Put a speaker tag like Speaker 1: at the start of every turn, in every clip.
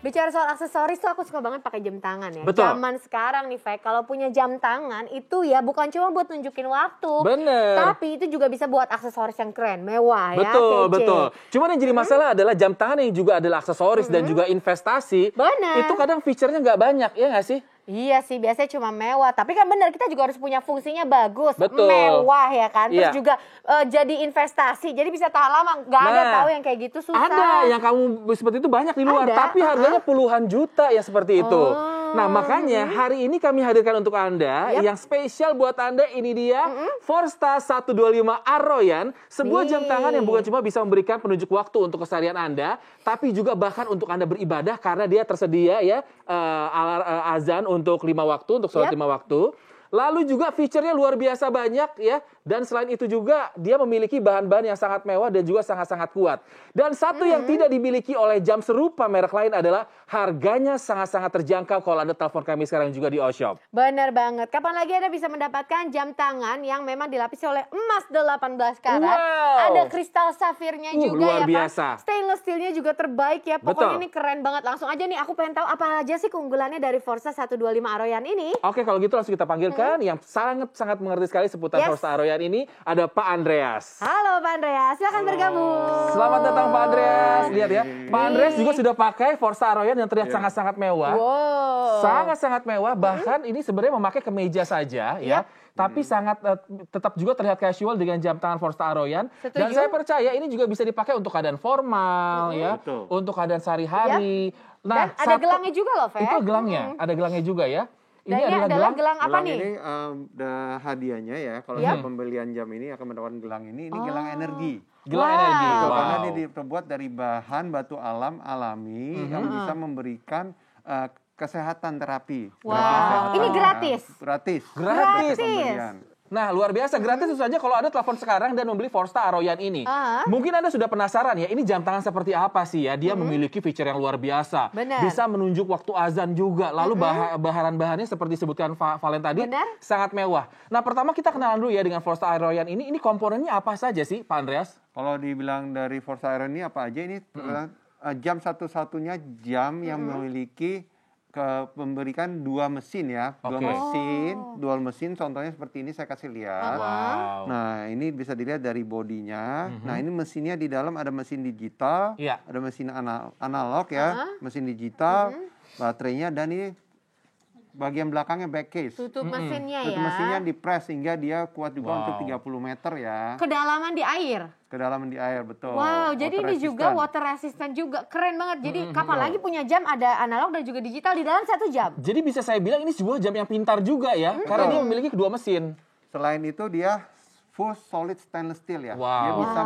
Speaker 1: Bicara soal aksesoris tuh aku suka banget pakai jam tangan ya.
Speaker 2: Betul.
Speaker 1: Zaman sekarang nih, Fek, kalau punya jam tangan itu ya bukan cuma buat nunjukin waktu.
Speaker 2: Bener.
Speaker 1: Tapi itu juga bisa buat aksesoris yang keren, mewah ya,
Speaker 2: Betul,
Speaker 1: kece.
Speaker 2: betul. Cuman yang jadi masalah adalah jam tangan yang juga adalah aksesoris dan juga investasi.
Speaker 1: Bener.
Speaker 2: Itu kadang feature-nya nggak banyak, ya nggak sih?
Speaker 1: Iya sih, biasanya cuma mewah. Tapi kan benar, kita juga harus punya fungsinya bagus,
Speaker 2: Betul.
Speaker 1: mewah ya kan. Terus
Speaker 2: Iya.
Speaker 1: juga jadi investasi, jadi bisa tahan lama. Gak ada tahu yang kayak gitu, susah.
Speaker 2: Ada yang kamu seperti itu banyak di luar,
Speaker 1: Ada,
Speaker 2: tapi harganya puluhan juta ya seperti itu.
Speaker 1: Oh.
Speaker 2: Nah, makanya hari ini kami hadirkan untuk Anda
Speaker 1: Yap.
Speaker 2: yang spesial buat Anda, ini dia Forsta 125 Aroyan, sebuah
Speaker 1: Nih.
Speaker 2: jam tangan yang bukan cuma bisa memberikan penunjuk waktu untuk keseharian Anda, tapi juga bahkan untuk Anda beribadah karena dia tersedia ya azan untuk 5 waktu, untuk sholat
Speaker 1: Yap.
Speaker 2: 5 waktu. Lalu juga fiturnya luar biasa banyak ya. Dan selain itu juga dia memiliki bahan-bahan yang sangat mewah dan juga sangat-sangat kuat. Dan satu yang tidak dimiliki oleh jam serupa merek lain adalah harganya sangat-sangat terjangkau kalau Anda telepon kami sekarang juga di All-Shop.
Speaker 1: Benar banget. Kapan lagi Anda bisa mendapatkan jam tangan yang memang dilapisi oleh emas 18 karat.
Speaker 2: Wow.
Speaker 1: Ada kristal safirnya juga
Speaker 2: luar
Speaker 1: ya
Speaker 2: biasa.
Speaker 1: kan. Stainless steelnya juga terbaik ya. Pokoknya
Speaker 2: Betul.
Speaker 1: ini keren banget. Langsung aja nih, aku pengen tahu apa aja sih keunggulannya dari Forza 125 Aroyan ini.
Speaker 2: Oke, kalau gitu langsung kita panggilkan yang sangat-sangat mengerti sekali seputar
Speaker 1: Yes.
Speaker 2: Forza Aroyan ini. Ada Pak Andreas.
Speaker 1: Halo Pak Andreas, silakan bergabung.
Speaker 2: Selamat datang Pak Andreas. Lihat ya, Pak Andreas juga sudah pakai Forza Aroyan yang terlihat
Speaker 3: Iya.
Speaker 2: sangat-sangat mewah.
Speaker 1: Wow.
Speaker 2: Sangat-sangat mewah, bahkan ini sebenarnya memakai kemeja saja ya. Tapi sangat tetap juga terlihat casual dengan jam tangan Forza Aroyan.
Speaker 1: Setuju.
Speaker 2: Dan saya percaya ini juga bisa dipakai untuk keadaan formal ya,
Speaker 3: Betul.
Speaker 2: untuk keadaan sehari-hari.
Speaker 1: Dan ada gelangnya juga loh, Fe.
Speaker 2: Itu gelangnya, ada gelangnya juga ya.
Speaker 1: Dan ini adalah gelang apa
Speaker 3: Gelang
Speaker 1: nih?
Speaker 3: ini hadiahnya ya, kalau
Speaker 1: Yap.
Speaker 3: pembelian jam ini akan mendapatkan gelang ini gelang energi.
Speaker 2: Gelang
Speaker 1: Wow.
Speaker 2: energi.
Speaker 3: Gitu,
Speaker 2: Wow.
Speaker 3: Karena ini terbuat dari bahan batu alam alami yang bisa memberikan kesehatan terapi.
Speaker 1: Wow.
Speaker 3: Kesehatan.
Speaker 1: Ini gratis?
Speaker 3: Gratis.
Speaker 2: Gratis.
Speaker 3: Pembelian.
Speaker 2: Nah, luar biasa. Gratis tentu saja kalau Anda telepon sekarang dan membeli Forza Aroyan ini. Mungkin Anda sudah penasaran ya, ini jam tangan seperti apa sih ya? Dia memiliki fitur yang luar biasa.
Speaker 1: Benar.
Speaker 2: Bisa menunjuk waktu azan juga. Lalu bahan-bahannya seperti disebutkan Valen tadi,
Speaker 1: Benar.
Speaker 2: sangat mewah. Nah, pertama kita kenalan dulu ya dengan Forza Aroyan ini. Ini komponennya apa saja sih, Pak Andreas?
Speaker 3: Kalau dibilang dari Forza Aero ini apa aja, ini jam satu-satunya jam yang memiliki memberikan dua mesin ya.
Speaker 2: Oke.
Speaker 3: Dual mesin contohnya seperti ini saya kasih lihat.
Speaker 2: Wow.
Speaker 3: Nah, ini bisa dilihat dari bodinya. Nah, ini mesinnya di dalam ada mesin digital,
Speaker 2: Iya.
Speaker 3: ada mesin analog ya, mesin digital, baterainya, dan ini bagian belakangnya back case.
Speaker 1: Tutup mesinnya
Speaker 3: Itu
Speaker 1: ya.
Speaker 3: mesinnya dipres sehingga dia kuat juga
Speaker 2: Wow.
Speaker 3: untuk 30 meter ya.
Speaker 1: Kedalaman di air.
Speaker 3: Kedalaman di air, betul.
Speaker 1: Wow, jadi ini
Speaker 3: Water
Speaker 1: juga
Speaker 3: resistant.
Speaker 1: water resistant juga. Keren banget. Jadi kapan lagi punya jam ada analog dan juga digital di dalam satu jam.
Speaker 2: Jadi bisa saya bilang ini sebuah jam yang pintar juga ya, karena dia memiliki kedua mesin.
Speaker 3: Selain itu dia full solid stainless steel ya.
Speaker 2: Wow.
Speaker 3: Dia bisa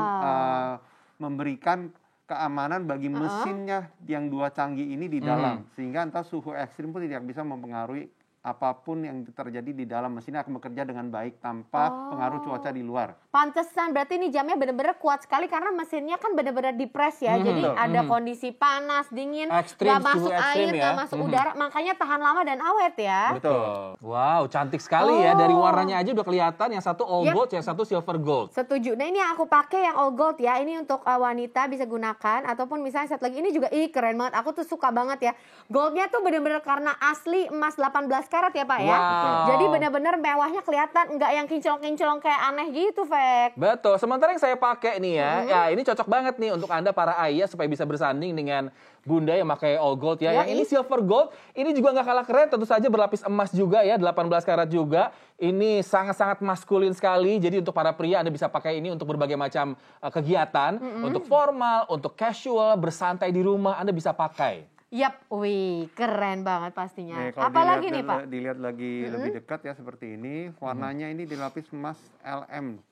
Speaker 3: memberikan keamanan bagi mesinnya yang dua canggih ini di dalam. Sehingga entah suhu ekstrim pun tidak bisa mempengaruhi apapun yang terjadi di dalam mesin akan bekerja dengan baik tanpa pengaruh cuaca di luar.
Speaker 1: Pantesan, berarti ini jamnya benar-benar kuat sekali karena mesinnya kan benar-benar dipres ya. Jadi ada kondisi panas, dingin,
Speaker 2: Ekstrim,
Speaker 1: nggak masuk
Speaker 2: suhu ekstrim
Speaker 1: air,
Speaker 2: ya.
Speaker 1: nggak masuk udara. Makanya tahan lama dan awet ya.
Speaker 3: Betul.
Speaker 2: Wow, cantik sekali ya. Dari warnanya aja udah kelihatan. Yang satu all
Speaker 1: Yep.
Speaker 2: gold, yang satu silver gold.
Speaker 1: Setuju. Nah, ini yang aku pakai yang all gold ya. Ini untuk wanita bisa gunakan. Ataupun misalnya satu lagi, ini juga keren banget. Aku tuh suka banget ya. Goldnya tuh bener-bener karena asli emas 18 karat ya Pak ya.
Speaker 2: Wow.
Speaker 1: Jadi bener-bener mewahnya kelihatan. Nggak yang kinclong-kinclong kayak aneh gitu, Fek.
Speaker 2: Betul. Sementara yang saya pakai nih ya, ya ini cocok banget nih untuk Anda para ayah supaya bisa bersanding dengan Bunda yang pakai all gold ya.
Speaker 1: Ya,
Speaker 2: Yang ini silver gold, ini juga nggak kalah keren. Tentu saja berlapis emas juga ya, 18 karat juga. Ini sangat-sangat maskulin sekali. Jadi untuk para pria Anda bisa pakai ini untuk berbagai macam kegiatan. Untuk formal, untuk casual, bersantai di rumah Anda bisa pakai.
Speaker 1: Yap, wih, keren banget pastinya.
Speaker 3: Nih, kalau
Speaker 1: Apalagi nih,
Speaker 3: dilihat-
Speaker 1: Pak?
Speaker 3: Dilihat lagi lebih dekat ya seperti ini. Warnanya ini dilapis emas LM.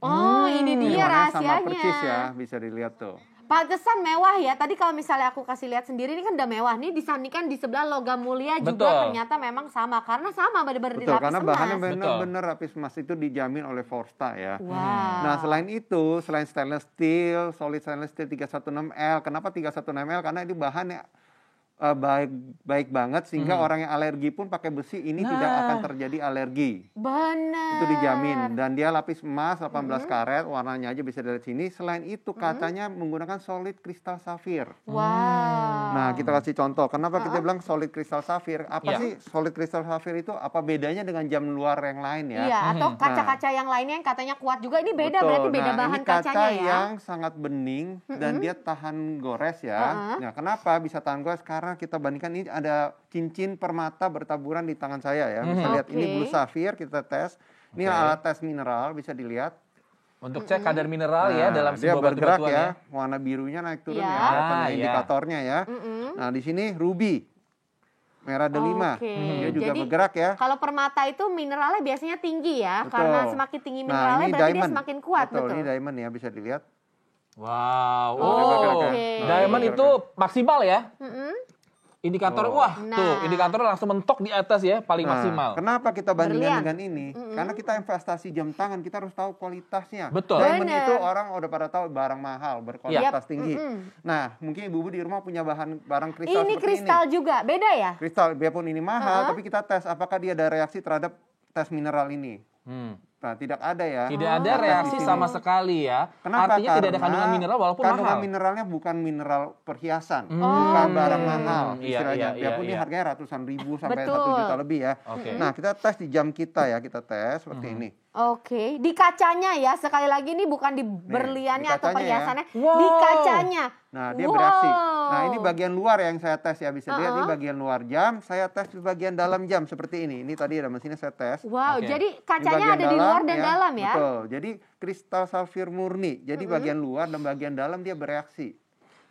Speaker 1: Oh, ini dia
Speaker 3: Warnanya sama persis ya,
Speaker 1: rahasianya.
Speaker 3: bisa dilihat tuh.
Speaker 1: Pantesan mewah ya. Tadi kalau misalnya aku kasih lihat sendiri, ini kan udah mewah. Nih disandingkan di sebelah logam mulia
Speaker 2: Betul.
Speaker 1: juga ternyata memang sama. Karena sama bener-bener
Speaker 3: Betul,
Speaker 1: dilapis
Speaker 3: karena
Speaker 1: emas.
Speaker 3: bahannya
Speaker 2: Betul.
Speaker 3: benar-benar lapis emas itu dijamin oleh Forsta ya.
Speaker 1: Wow.
Speaker 3: Nah, selain itu, selain stainless steel, solid stainless steel 316L. Kenapa 316L? Karena ini bahannya baik banget sehingga orang yang alergi pun pakai besi ini tidak akan terjadi alergi.
Speaker 1: Benar.
Speaker 3: Itu dijamin. Dan dia lapis emas 18 karat, warnanya aja bisa dari sini. Selain itu kacanya menggunakan solid kristal safir.
Speaker 1: Wow.
Speaker 3: Nah, kita kasih contoh. Kenapa kita bilang solid kristal safir? Apa sih solid kristal safir itu? Apa bedanya dengan jam luar yang lain ya?
Speaker 1: Iya, atau kaca-kaca yang lainnya yang katanya kuat juga. Ini beda,
Speaker 3: Betul.
Speaker 1: berarti beda
Speaker 3: Nah,
Speaker 1: bahan
Speaker 3: ini kaca
Speaker 1: kacanya ya.
Speaker 3: yang sangat bening dan dia tahan gores ya. Nah, kenapa bisa tahan gores? Karena kita bandingkan ini ada cincin permata bertaburan di tangan saya ya. Bisa lihat ini blue sapphire, kita tes. Ini alat tes mineral, bisa dilihat.
Speaker 2: Untuk cek kadar mineral ya dalam
Speaker 3: dia
Speaker 2: sebuah
Speaker 3: bergerak
Speaker 2: batu-batuan ya.
Speaker 3: Warna birunya naik turun
Speaker 1: Ya.
Speaker 3: ya, ada
Speaker 2: Iya.
Speaker 3: indikatornya ya. Nah, di sini ruby. Merah delima.
Speaker 1: Oke.
Speaker 3: Dia juga
Speaker 1: Jadi,
Speaker 3: bergerak ya.
Speaker 1: Kalau permata itu mineralnya biasanya tinggi ya,
Speaker 3: Betul.
Speaker 1: karena semakin tinggi mineralnya
Speaker 3: ini
Speaker 1: berarti dia
Speaker 3: diamond.
Speaker 1: semakin kuat,
Speaker 3: Betul,
Speaker 1: betul.
Speaker 3: ini diamond ya, bisa dilihat.
Speaker 2: Wow.
Speaker 1: Oke.
Speaker 2: Diamond itu maksimal ya. Indikator, wah
Speaker 1: Nah.
Speaker 2: tuh indikator langsung mentok di atas ya, paling maksimal.
Speaker 3: Kenapa kita bandingkan
Speaker 1: Berlian.
Speaker 3: dengan ini? Karena kita investasi jam tangan, kita harus tahu kualitasnya.
Speaker 2: Betul.
Speaker 3: Diamond
Speaker 1: Bener.
Speaker 3: itu orang udah pada tahu barang mahal, berkualitas tinggi. Nah, mungkin ibu-ibu di rumah punya barang kristal
Speaker 1: Ini
Speaker 3: seperti
Speaker 1: kristal
Speaker 3: ini.
Speaker 1: juga, beda ya?
Speaker 3: Kristal, biarpun ini mahal, tapi kita tes apakah dia ada reaksi terhadap tes mineral ini. Nah, tidak ada ya.
Speaker 2: Tidak ada reaksi sama sekali ya.
Speaker 3: Kenapa?
Speaker 2: Artinya tidak ada kandungan mineral walaupun
Speaker 3: kandungan
Speaker 2: mahal.
Speaker 3: mineralnya bukan mineral perhiasan, bukan barang mahal istilahnya.
Speaker 2: Iya,
Speaker 3: Biarpun ini
Speaker 2: iya.
Speaker 3: harganya ratusan ribu sampai
Speaker 1: Betul.
Speaker 3: 1 juta lebih ya.
Speaker 2: Oke.
Speaker 3: Nah, kita tes di jam kita ya, kita tes seperti ini.
Speaker 1: Oke, di kacanya ya, sekali lagi ini bukan di berliannya
Speaker 3: di
Speaker 1: atau
Speaker 3: kacanya ya.
Speaker 1: perhiasannya,
Speaker 2: Wow.
Speaker 1: di kacanya.
Speaker 3: Nah, dia
Speaker 1: Wow.
Speaker 3: bereaksi. Nah, ini bagian luar yang saya tes ya, bisa lihat ini bagian luar jam. Saya tes di bagian dalam jam seperti ini. Ini tadi ada mesinnya saya tes.
Speaker 1: Wow,
Speaker 2: Oke.
Speaker 1: jadi
Speaker 3: Ini
Speaker 1: kacanya
Speaker 3: bagian
Speaker 1: ada di luar dan dalam ya?
Speaker 3: Betul. Jadi kristal safir murni. Jadi bagian luar dan bagian dalam dia bereaksi.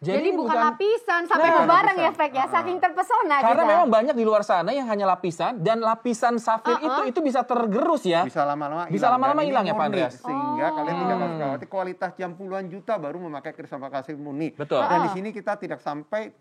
Speaker 1: Jadi bukan lapisan, sampai
Speaker 3: Nah,
Speaker 1: berbareng ya,
Speaker 3: lapisan.
Speaker 1: Fek ya, saking terpesona
Speaker 2: Karena
Speaker 1: kita.
Speaker 2: memang banyak di luar sana yang hanya lapisan dan lapisan safir itu bisa tergerus ya.
Speaker 3: Bisa lama-lama
Speaker 2: Bisa
Speaker 3: hilang.
Speaker 2: lama-lama
Speaker 3: Dan ini
Speaker 2: hilang ya, Pak
Speaker 3: murni,
Speaker 2: Andreas?
Speaker 3: Sehingga kalian tidak harus khawatir kualitas jam puluhan juta baru memakai kristal safir murni.
Speaker 2: Betul.
Speaker 3: Dan di sini kita tidak sampai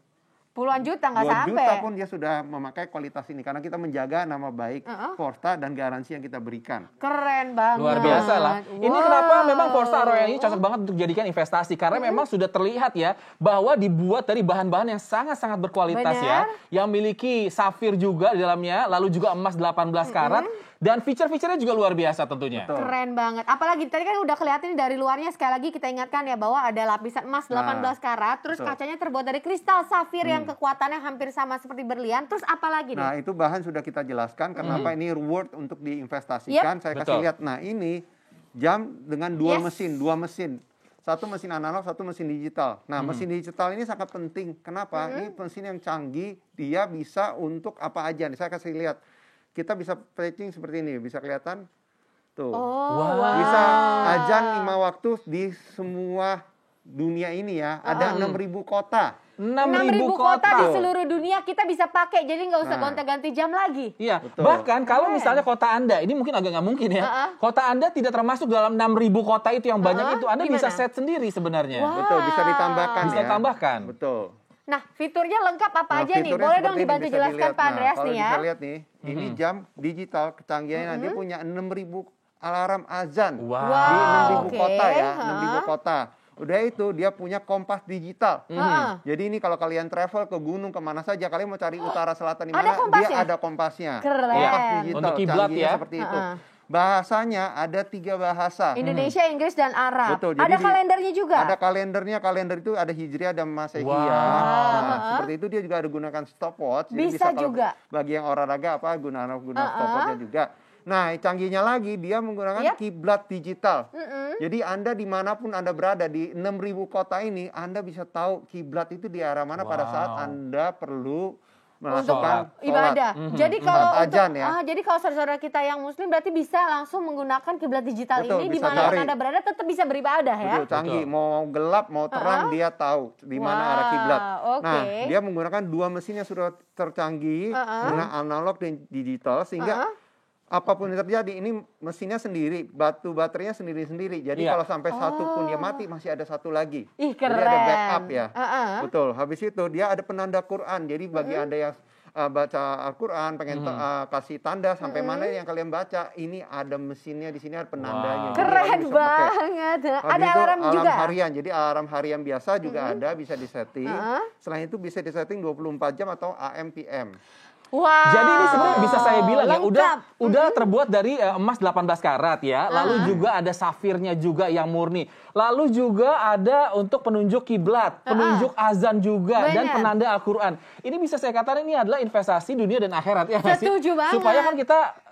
Speaker 1: Puluhan juta nggak
Speaker 3: 2
Speaker 1: sampai.
Speaker 3: juta pun dia sudah memakai kualitas ini karena kita menjaga nama baik Forsta dan garansi yang kita berikan.
Speaker 1: Keren banget.
Speaker 2: Luar biasa lah. Ini
Speaker 1: Wow.
Speaker 2: kenapa memang Forsta Royal ini cocok banget untuk dijadikan investasi. Karena memang sudah terlihat ya bahwa dibuat dari bahan-bahan yang sangat-sangat berkualitas ya.
Speaker 1: Benar.
Speaker 2: Yang memiliki safir juga di dalamnya, lalu juga emas 18 karat. Dan fitur-fiturnya juga luar biasa tentunya.
Speaker 3: Betul.
Speaker 1: Keren banget. Apalagi tadi kan udah kelihatan dari luarnya, sekali lagi kita ingatkan ya bahwa ada lapisan emas 18 karat, terus
Speaker 3: betul.
Speaker 1: kacanya terbuat dari kristal safir yang kekuatannya hampir sama seperti berlian. Terus apa lagi nih?
Speaker 3: Nah, itu bahan sudah kita jelaskan kenapa ini reward untuk diinvestasikan. Saya kasih
Speaker 2: Betul.
Speaker 3: lihat. Nah, ini jam dengan dua
Speaker 1: Yes.
Speaker 3: mesin. Satu mesin analog, satu mesin digital. Nah, mesin digital ini sangat penting. Kenapa? Ini mesin yang canggih, dia bisa untuk apa aja nih. Saya kasih lihat. Kita bisa patching seperti ini, bisa kelihatan? Tuh.
Speaker 1: Oh,
Speaker 3: Bisa azan 5 waktu di semua dunia ini ya. Ada 6.000 kota.
Speaker 1: 6.000 kota di seluruh dunia kita bisa pakai, jadi nggak usah
Speaker 3: Nah.
Speaker 1: gonta-ganti jam lagi.
Speaker 2: Iya,
Speaker 3: Betul.
Speaker 2: bahkan kalau misalnya kota Anda, ini mungkin agak nggak mungkin ya. Kota Anda tidak termasuk dalam 6.000 kota itu yang banyak itu. Anda bisa
Speaker 1: Gimana?
Speaker 2: set sendiri sebenarnya.
Speaker 1: Wah.
Speaker 3: Betul, bisa ditambahkan
Speaker 2: Bisa
Speaker 3: ya.
Speaker 2: ditambahkan.
Speaker 3: Betul.
Speaker 1: Nah, fiturnya lengkap apa
Speaker 3: Nah,
Speaker 1: aja nih?
Speaker 3: fiturnya
Speaker 1: Boleh
Speaker 3: seperti
Speaker 1: dong
Speaker 3: ini,
Speaker 1: dibantu
Speaker 3: bisa
Speaker 1: jelaskan
Speaker 3: dilihat.
Speaker 1: Pak Andreas
Speaker 3: Kalau
Speaker 1: nih ya.
Speaker 3: bisa lihat nih, ini jam digital kecanggihannya. Dia punya 6.000 alarm azan.
Speaker 2: Wow.
Speaker 3: Di 6.000
Speaker 1: oke.
Speaker 3: kota ya,
Speaker 1: Hah.
Speaker 3: 6.000 kota. Udah itu dia punya kompas digital.
Speaker 1: Heeh.
Speaker 3: Jadi ini kalau kalian travel ke gunung kemana saja, kalian mau cari utara selatan di
Speaker 1: Ada
Speaker 3: mana, dia
Speaker 1: kompasnya?
Speaker 3: ada kompasnya.
Speaker 1: Keren.
Speaker 3: Kompas digital,
Speaker 2: Untuk kiblat
Speaker 3: canggihnya
Speaker 2: ya.
Speaker 3: seperti itu. Bahasanya ada 3 bahasa.
Speaker 1: Indonesia, Inggris, dan Arab.
Speaker 3: Betul,
Speaker 1: Ada
Speaker 3: jadi
Speaker 1: kalendernya juga.
Speaker 3: Ada kalendernya, kalender itu ada Hijriah dan Masehiyah.
Speaker 2: Wow.
Speaker 3: Nah, seperti itu dia juga ada gunakan stopwatch. Jadi
Speaker 1: Bisa
Speaker 3: kalau
Speaker 1: juga.
Speaker 3: bagi yang olahraga apa guna stopwatchnya juga. Nah, canggihnya lagi dia menggunakan
Speaker 1: Yap.
Speaker 3: kiblat digital. Jadi Anda dimanapun Anda berada di 6.000 kota ini, Anda bisa tahu kiblat itu di arah mana pada saat Anda perlu melakukan
Speaker 1: Untuk ibadah. Jadi kalau
Speaker 3: Saat
Speaker 1: untuk
Speaker 3: azan ya.
Speaker 1: jadi kalau saudara kita yang muslim berarti bisa langsung menggunakan kiblat digital
Speaker 3: Betul,
Speaker 1: ini
Speaker 3: bisa
Speaker 1: dimanapun
Speaker 3: cari.
Speaker 1: Anda berada tetap bisa beribadah ya.
Speaker 3: Betul, canggih. Mau gelap, mau terang, dia tahu di mana arah kiblat.
Speaker 1: oke.
Speaker 3: Nah, dia menggunakan 2 mesin yang sudah tercanggih dengan analog dan digital sehingga apapun yang terjadi ini mesinnya sendiri, baterainya sendiri-sendiri. Jadi
Speaker 2: Iya.
Speaker 3: kalau sampai satu pun dia mati masih ada satu lagi.
Speaker 1: Ih,
Speaker 3: Jadi ada
Speaker 1: keren.
Speaker 3: backup ya. Betul. Habis itu dia ada penanda Quran. Jadi bagi Anda yang baca Al-Quran, pengen kasih tanda sampai mana yang kalian baca, ini ada mesinnya di sini, ada penandanya.
Speaker 2: Wow.
Speaker 3: Jadi
Speaker 1: Keren
Speaker 3: kalian bisa pakai.
Speaker 1: banget.
Speaker 3: Habis
Speaker 1: Ada
Speaker 3: itu
Speaker 1: alarm juga.
Speaker 3: harian. Jadi alarm harian biasa juga ada, bisa disetting. Selain itu bisa disetting 24 jam atau AM PM.
Speaker 1: Wow.
Speaker 2: Jadi ini sebenarnya bisa saya bilang ya,
Speaker 1: Lengkap.
Speaker 2: udah terbuat dari emas 18 karat ya. Lalu juga ada safirnya juga yang murni. Lalu juga ada untuk penunjuk kiblat, penunjuk azan juga, dan
Speaker 1: Benar.
Speaker 2: penanda Al-Qur'an. Ini bisa saya katakan ini adalah investasi dunia dan akhirat ya nggak sih?
Speaker 1: Setuju banget.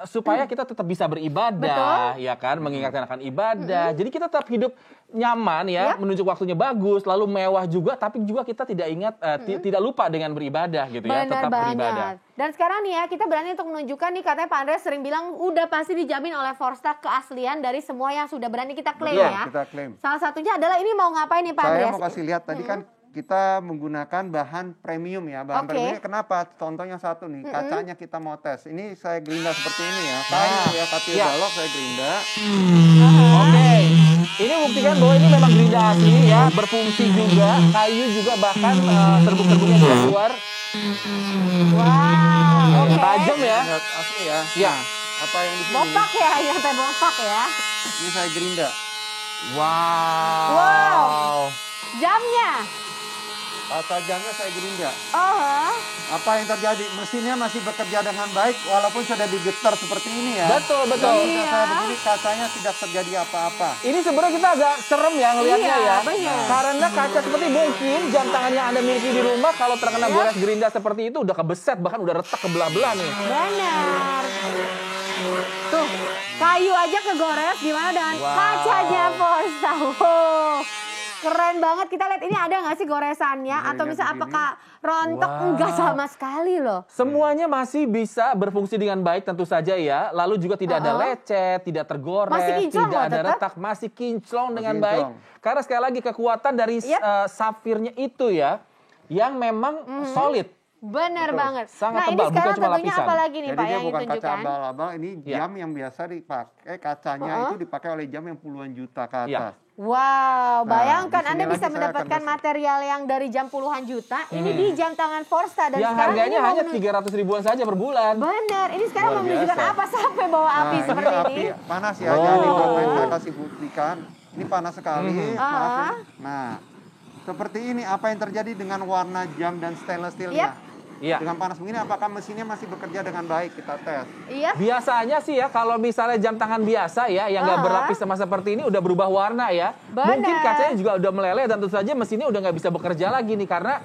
Speaker 2: Supaya kita tetap bisa beribadah, ya kan, mengingatkan akan ibadah. Jadi kita tetap hidup nyaman ya, menunjuk waktunya bagus, lalu mewah juga, tapi juga kita tidak ingat, tidak lupa dengan beribadah gitu ya,
Speaker 1: Benar
Speaker 2: tetap beribadah.
Speaker 1: banget. Dan sekarang nih ya, kita berani untuk menunjukkan nih, katanya Pak Andreas sering bilang udah pasti dijamin oleh Forsta keaslian dari semua yang sudah berani kita klaim
Speaker 3: Betul,
Speaker 1: ya.
Speaker 3: kita klaim.
Speaker 1: Salah satunya adalah ini mau ngapain nih Pak
Speaker 3: Saya
Speaker 1: Andreas?
Speaker 3: mau kasih lihat tadi kan kita menggunakan bahan premium ya. Bahan
Speaker 1: Oke.
Speaker 3: premium kenapa? Contohnya satu nih, kacanya kita mau tes. Ini saya gerinda seperti ini ya. Kayu ya, katil balok saya gerinda.
Speaker 2: Oke, ini buktikan bahwa ini memang gerinda asli ya, berfungsi juga, kayu juga bahkan serbuk-serbuknya sudah keluar.
Speaker 1: Wow, oke.
Speaker 2: Tajam ya.
Speaker 3: Lihat asli ya.
Speaker 2: Iya.
Speaker 3: Nah, apa yang di sini?
Speaker 1: Bopak ya, nyampe bopak ya.
Speaker 3: Ini saya gerinda.
Speaker 2: Wow.
Speaker 1: Jamnya.
Speaker 3: Kaca jamnya saya gerinda.
Speaker 1: Oh,
Speaker 3: Apa yang terjadi? Mesinnya masih bekerja dengan baik walaupun sudah digetar seperti ini ya.
Speaker 2: Betul, betul.
Speaker 3: Kalau
Speaker 1: Iya.
Speaker 3: saya begini kacanya tidak terjadi apa-apa.
Speaker 2: Ini sebenarnya kita agak serem ya ngelihatnya
Speaker 1: Iya,
Speaker 2: ya.
Speaker 1: benar.
Speaker 2: Karena kaca seperti mungkin jam tangan yang Anda miliki di rumah kalau terkena gores gerinda seperti itu udah kebeset, bahkan udah retak ke belah-belah nih.
Speaker 1: benar. Tuh, kayu aja kegores, gimana dengan
Speaker 2: Wow.
Speaker 1: kacanya Forsta? Wow. Keren banget. Kita lihat ini ada nggak sih goresannya?
Speaker 3: Iya,
Speaker 1: Atau
Speaker 3: iya,
Speaker 1: misal
Speaker 3: begini.
Speaker 1: apakah rontok?
Speaker 2: Wow.
Speaker 1: Enggak sama sekali loh.
Speaker 2: Semuanya masih bisa berfungsi dengan baik tentu saja ya. Lalu juga tidak ada lecet, tidak tergores,
Speaker 1: Masih kinclong
Speaker 2: tidak
Speaker 1: loh
Speaker 2: ada
Speaker 1: tetap.
Speaker 2: retak, masih kinclong dengan
Speaker 3: kinclong.
Speaker 2: baik. Karena sekali lagi kekuatan dari
Speaker 1: Yap.
Speaker 2: safirnya itu ya, yang memang solid.
Speaker 1: Benar
Speaker 3: Betul.
Speaker 1: banget.
Speaker 2: Sangat
Speaker 1: nah ini
Speaker 2: tebal, bukan
Speaker 1: sekarang
Speaker 2: cuma
Speaker 1: tentunya
Speaker 2: lapisan.
Speaker 1: apa lagi nih
Speaker 3: Jadi
Speaker 1: Pak
Speaker 3: dia
Speaker 1: yang
Speaker 3: bukan kaca
Speaker 1: ditunjukkan?
Speaker 3: abal-abal, ini
Speaker 2: Iya.
Speaker 3: jam yang biasa dipakai, kacanya itu dipakai oleh jam yang puluhan juta ke
Speaker 2: Iya.
Speaker 3: atas.
Speaker 1: Wow, bayangkan
Speaker 3: di sini
Speaker 1: Anda
Speaker 3: lagi
Speaker 1: bisa
Speaker 3: saya
Speaker 1: mendapatkan
Speaker 3: akan
Speaker 1: material yang dari jam puluhan juta, ini di jam tangan Forsta. Dan
Speaker 2: Yang
Speaker 1: sekarang
Speaker 2: harganya
Speaker 1: ini mau
Speaker 2: hanya 300 ribuan saja per bulan.
Speaker 1: Benar, ini sekarang
Speaker 2: Luar
Speaker 1: mau menunjukkan
Speaker 2: biasa.
Speaker 1: apa sampai bawa api
Speaker 3: Nah,
Speaker 1: seperti
Speaker 3: ini
Speaker 1: ini.
Speaker 3: api panas ya,
Speaker 2: Oh.
Speaker 3: jadi berapa yang saya kasih buktikan. Ini panas sekali. maaf ya. Nah, seperti ini apa yang terjadi dengan warna jam dan stainless steelnya?
Speaker 2: Iya.
Speaker 3: Dengan panas begini, apakah mesinnya masih bekerja dengan baik? Kita tes.
Speaker 1: Iya.
Speaker 2: Biasanya sih ya kalau misalnya jam tangan biasa ya yang nggak berlapis sama seperti ini udah berubah warna ya.
Speaker 1: Benar.
Speaker 2: Mungkin kacanya juga udah meleleh dan tentu saja mesinnya udah nggak bisa bekerja lagi nih karena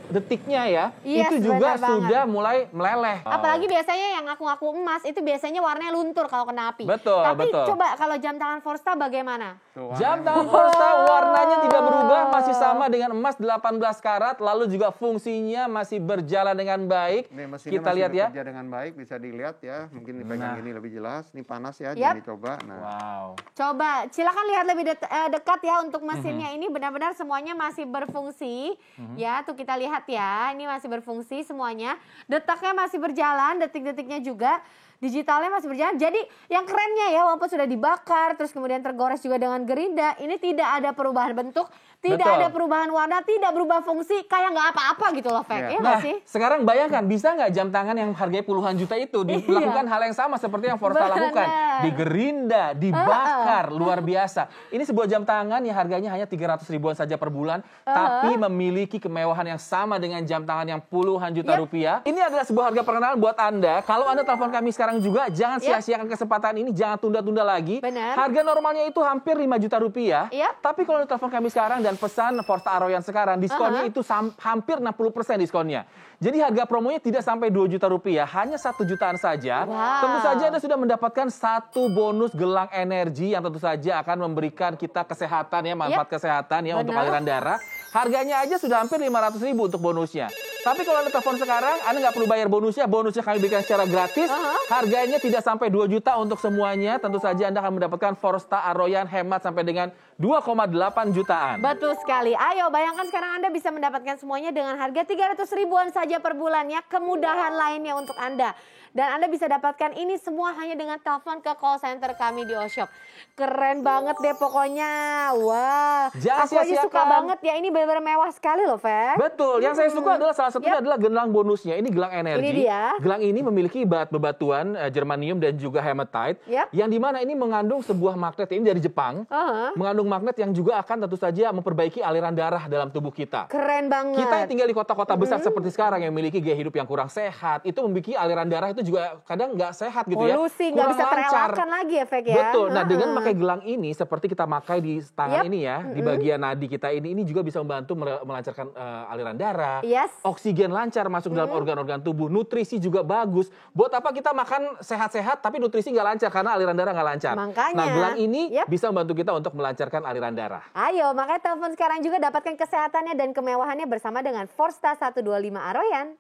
Speaker 2: detiknya ya
Speaker 1: Yes,
Speaker 2: itu juga
Speaker 1: benar banget.
Speaker 2: sudah mulai meleleh.
Speaker 1: Apalagi biasanya yang ngaku-ngaku emas itu biasanya warnanya luntur kalau kena api.
Speaker 2: Betul,
Speaker 1: Tapi
Speaker 2: betul.
Speaker 1: coba kalau jam tangan Forsta bagaimana?
Speaker 3: Tuh,
Speaker 2: Jam
Speaker 3: warnanya.
Speaker 2: tangan Forsta warnanya tidak berubah, masih sama dengan emas 18 karat, lalu juga fungsinya masih berjalan dengan baik.
Speaker 3: Nih, mesinnya
Speaker 2: Kita
Speaker 3: masih
Speaker 2: lihat ya.
Speaker 3: bekerja dengan baik, bisa dilihat ya. Mungkin dipegang
Speaker 2: Nah.
Speaker 3: ini lebih jelas. Ini panas ya,
Speaker 1: Yap.
Speaker 3: jadi coba. Nah,
Speaker 2: Wow.
Speaker 1: Coba silakan lihat lebih dekat ya untuk mesinnya ini benar-benar semuanya masih berfungsi. Ya, tuh kita lihat ya. Ini masih berfungsi semuanya. Detaknya masih berjalan, detik-detiknya juga. Digitalnya masih berjalan. Jadi yang kerennya ya, walaupun sudah dibakar, terus kemudian tergores juga dengan gerinda, ini tidak ada perubahan bentuk, tidak
Speaker 2: Betul.
Speaker 1: ada perubahan warna, tidak berubah fungsi, kayak nggak apa-apa gitu loh, Fek.
Speaker 3: Iya.
Speaker 1: Ya
Speaker 2: Nah,
Speaker 1: nggak sih?
Speaker 2: sekarang bayangkan bisa nggak jam tangan yang harganya puluhan juta itu dilakukan hal yang sama seperti yang Forsta
Speaker 1: Benar.
Speaker 2: lakukan, digerinda, dibakar, luar biasa. Ini sebuah jam tangan yang harganya hanya 300 ribuan saja per bulan, tapi memiliki kemewahan yang sama dengan jam tangan yang puluhan juta rupiah. Ini adalah sebuah harga perkenalan buat Anda. Kalau Anda telepon kami sekarang juga, jangan sia-siakan kesempatan ini, jangan tunda-tunda lagi.
Speaker 1: Benar.
Speaker 2: Harga normalnya itu hampir 5 juta rupiah.
Speaker 1: Yap.
Speaker 2: Tapi kalau Anda telepon kami sekarang dan pesan Forsta Aroyan sekarang, diskonnya itu hampir 60% diskonnya. Jadi harga promonya tidak sampai 2 juta rupiah, hanya 1 jutaan saja.
Speaker 1: Wow.
Speaker 2: Tentu saja Anda sudah mendapatkan satu bonus gelang energi yang tentu saja akan memberikan kita kesehatan ya, manfaat kesehatan ya untuk
Speaker 1: Benar.
Speaker 2: aliran darah. Harganya aja sudah hampir 500 ribu untuk bonusnya. Tapi kalau Anda telepon sekarang, Anda nggak perlu bayar bonusnya kami berikan secara gratis. Harganya tidak sampai 2 juta untuk semuanya. Tentu saja Anda akan mendapatkan Forsta Aroyan hemat sampai dengan 2,8 jutaan.
Speaker 1: Betul sekali. Ayo bayangkan sekarang Anda bisa mendapatkan semuanya dengan harga 300 ribuan saja per bulannya. Kemudahan lainnya untuk Anda. Dan Anda bisa dapatkan ini semua hanya dengan telepon ke call center kami di Oshop. Keren banget deh pokoknya. Wah,
Speaker 2: Jangan
Speaker 1: aku aja suka
Speaker 2: sia-siakan.
Speaker 1: banget ya. Ini benar-benar mewah sekali loh, Fer.
Speaker 2: Betul, yang saya suka adalah salah satunya adalah gelang bonusnya. Ini gelang energi.
Speaker 1: Ini dia.
Speaker 2: Gelang ini memiliki bahan bebatuan germanium dan juga hematite.
Speaker 1: Yap.
Speaker 2: Yang dimana ini mengandung sebuah magnet, ini dari Jepang. Mengandung magnet yang juga akan tentu saja memperbaiki aliran darah dalam tubuh kita.
Speaker 1: Keren banget.
Speaker 2: Kita yang tinggal di kota-kota besar seperti sekarang yang memiliki gaya hidup yang kurang sehat, itu memiliki aliran darah itu juga kadang nggak sehat gitu ya.
Speaker 1: Polusi, nggak
Speaker 2: Kurang
Speaker 1: bisa
Speaker 2: lancar.
Speaker 1: terelakkan lagi efek ya.
Speaker 2: Betul. Nah, dengan pakai gelang ini seperti kita pakai di tangan
Speaker 1: Yap.
Speaker 2: ini ya, di bagian nadi kita ini juga bisa membantu melancarkan aliran darah.
Speaker 1: Yes.
Speaker 2: Oksigen lancar masuk dalam organ-organ tubuh, nutrisi juga bagus. Buat apa kita makan sehat-sehat tapi nutrisi nggak lancar karena aliran darah nggak lancar.
Speaker 1: Makanya.
Speaker 2: Nah, gelang ini
Speaker 1: Yap.
Speaker 2: bisa membantu kita untuk melancarkan aliran darah.
Speaker 1: Ayo, makanya telepon sekarang juga dapatkan kesehatannya dan kemewahannya bersama dengan Forsta 125 Aroyan.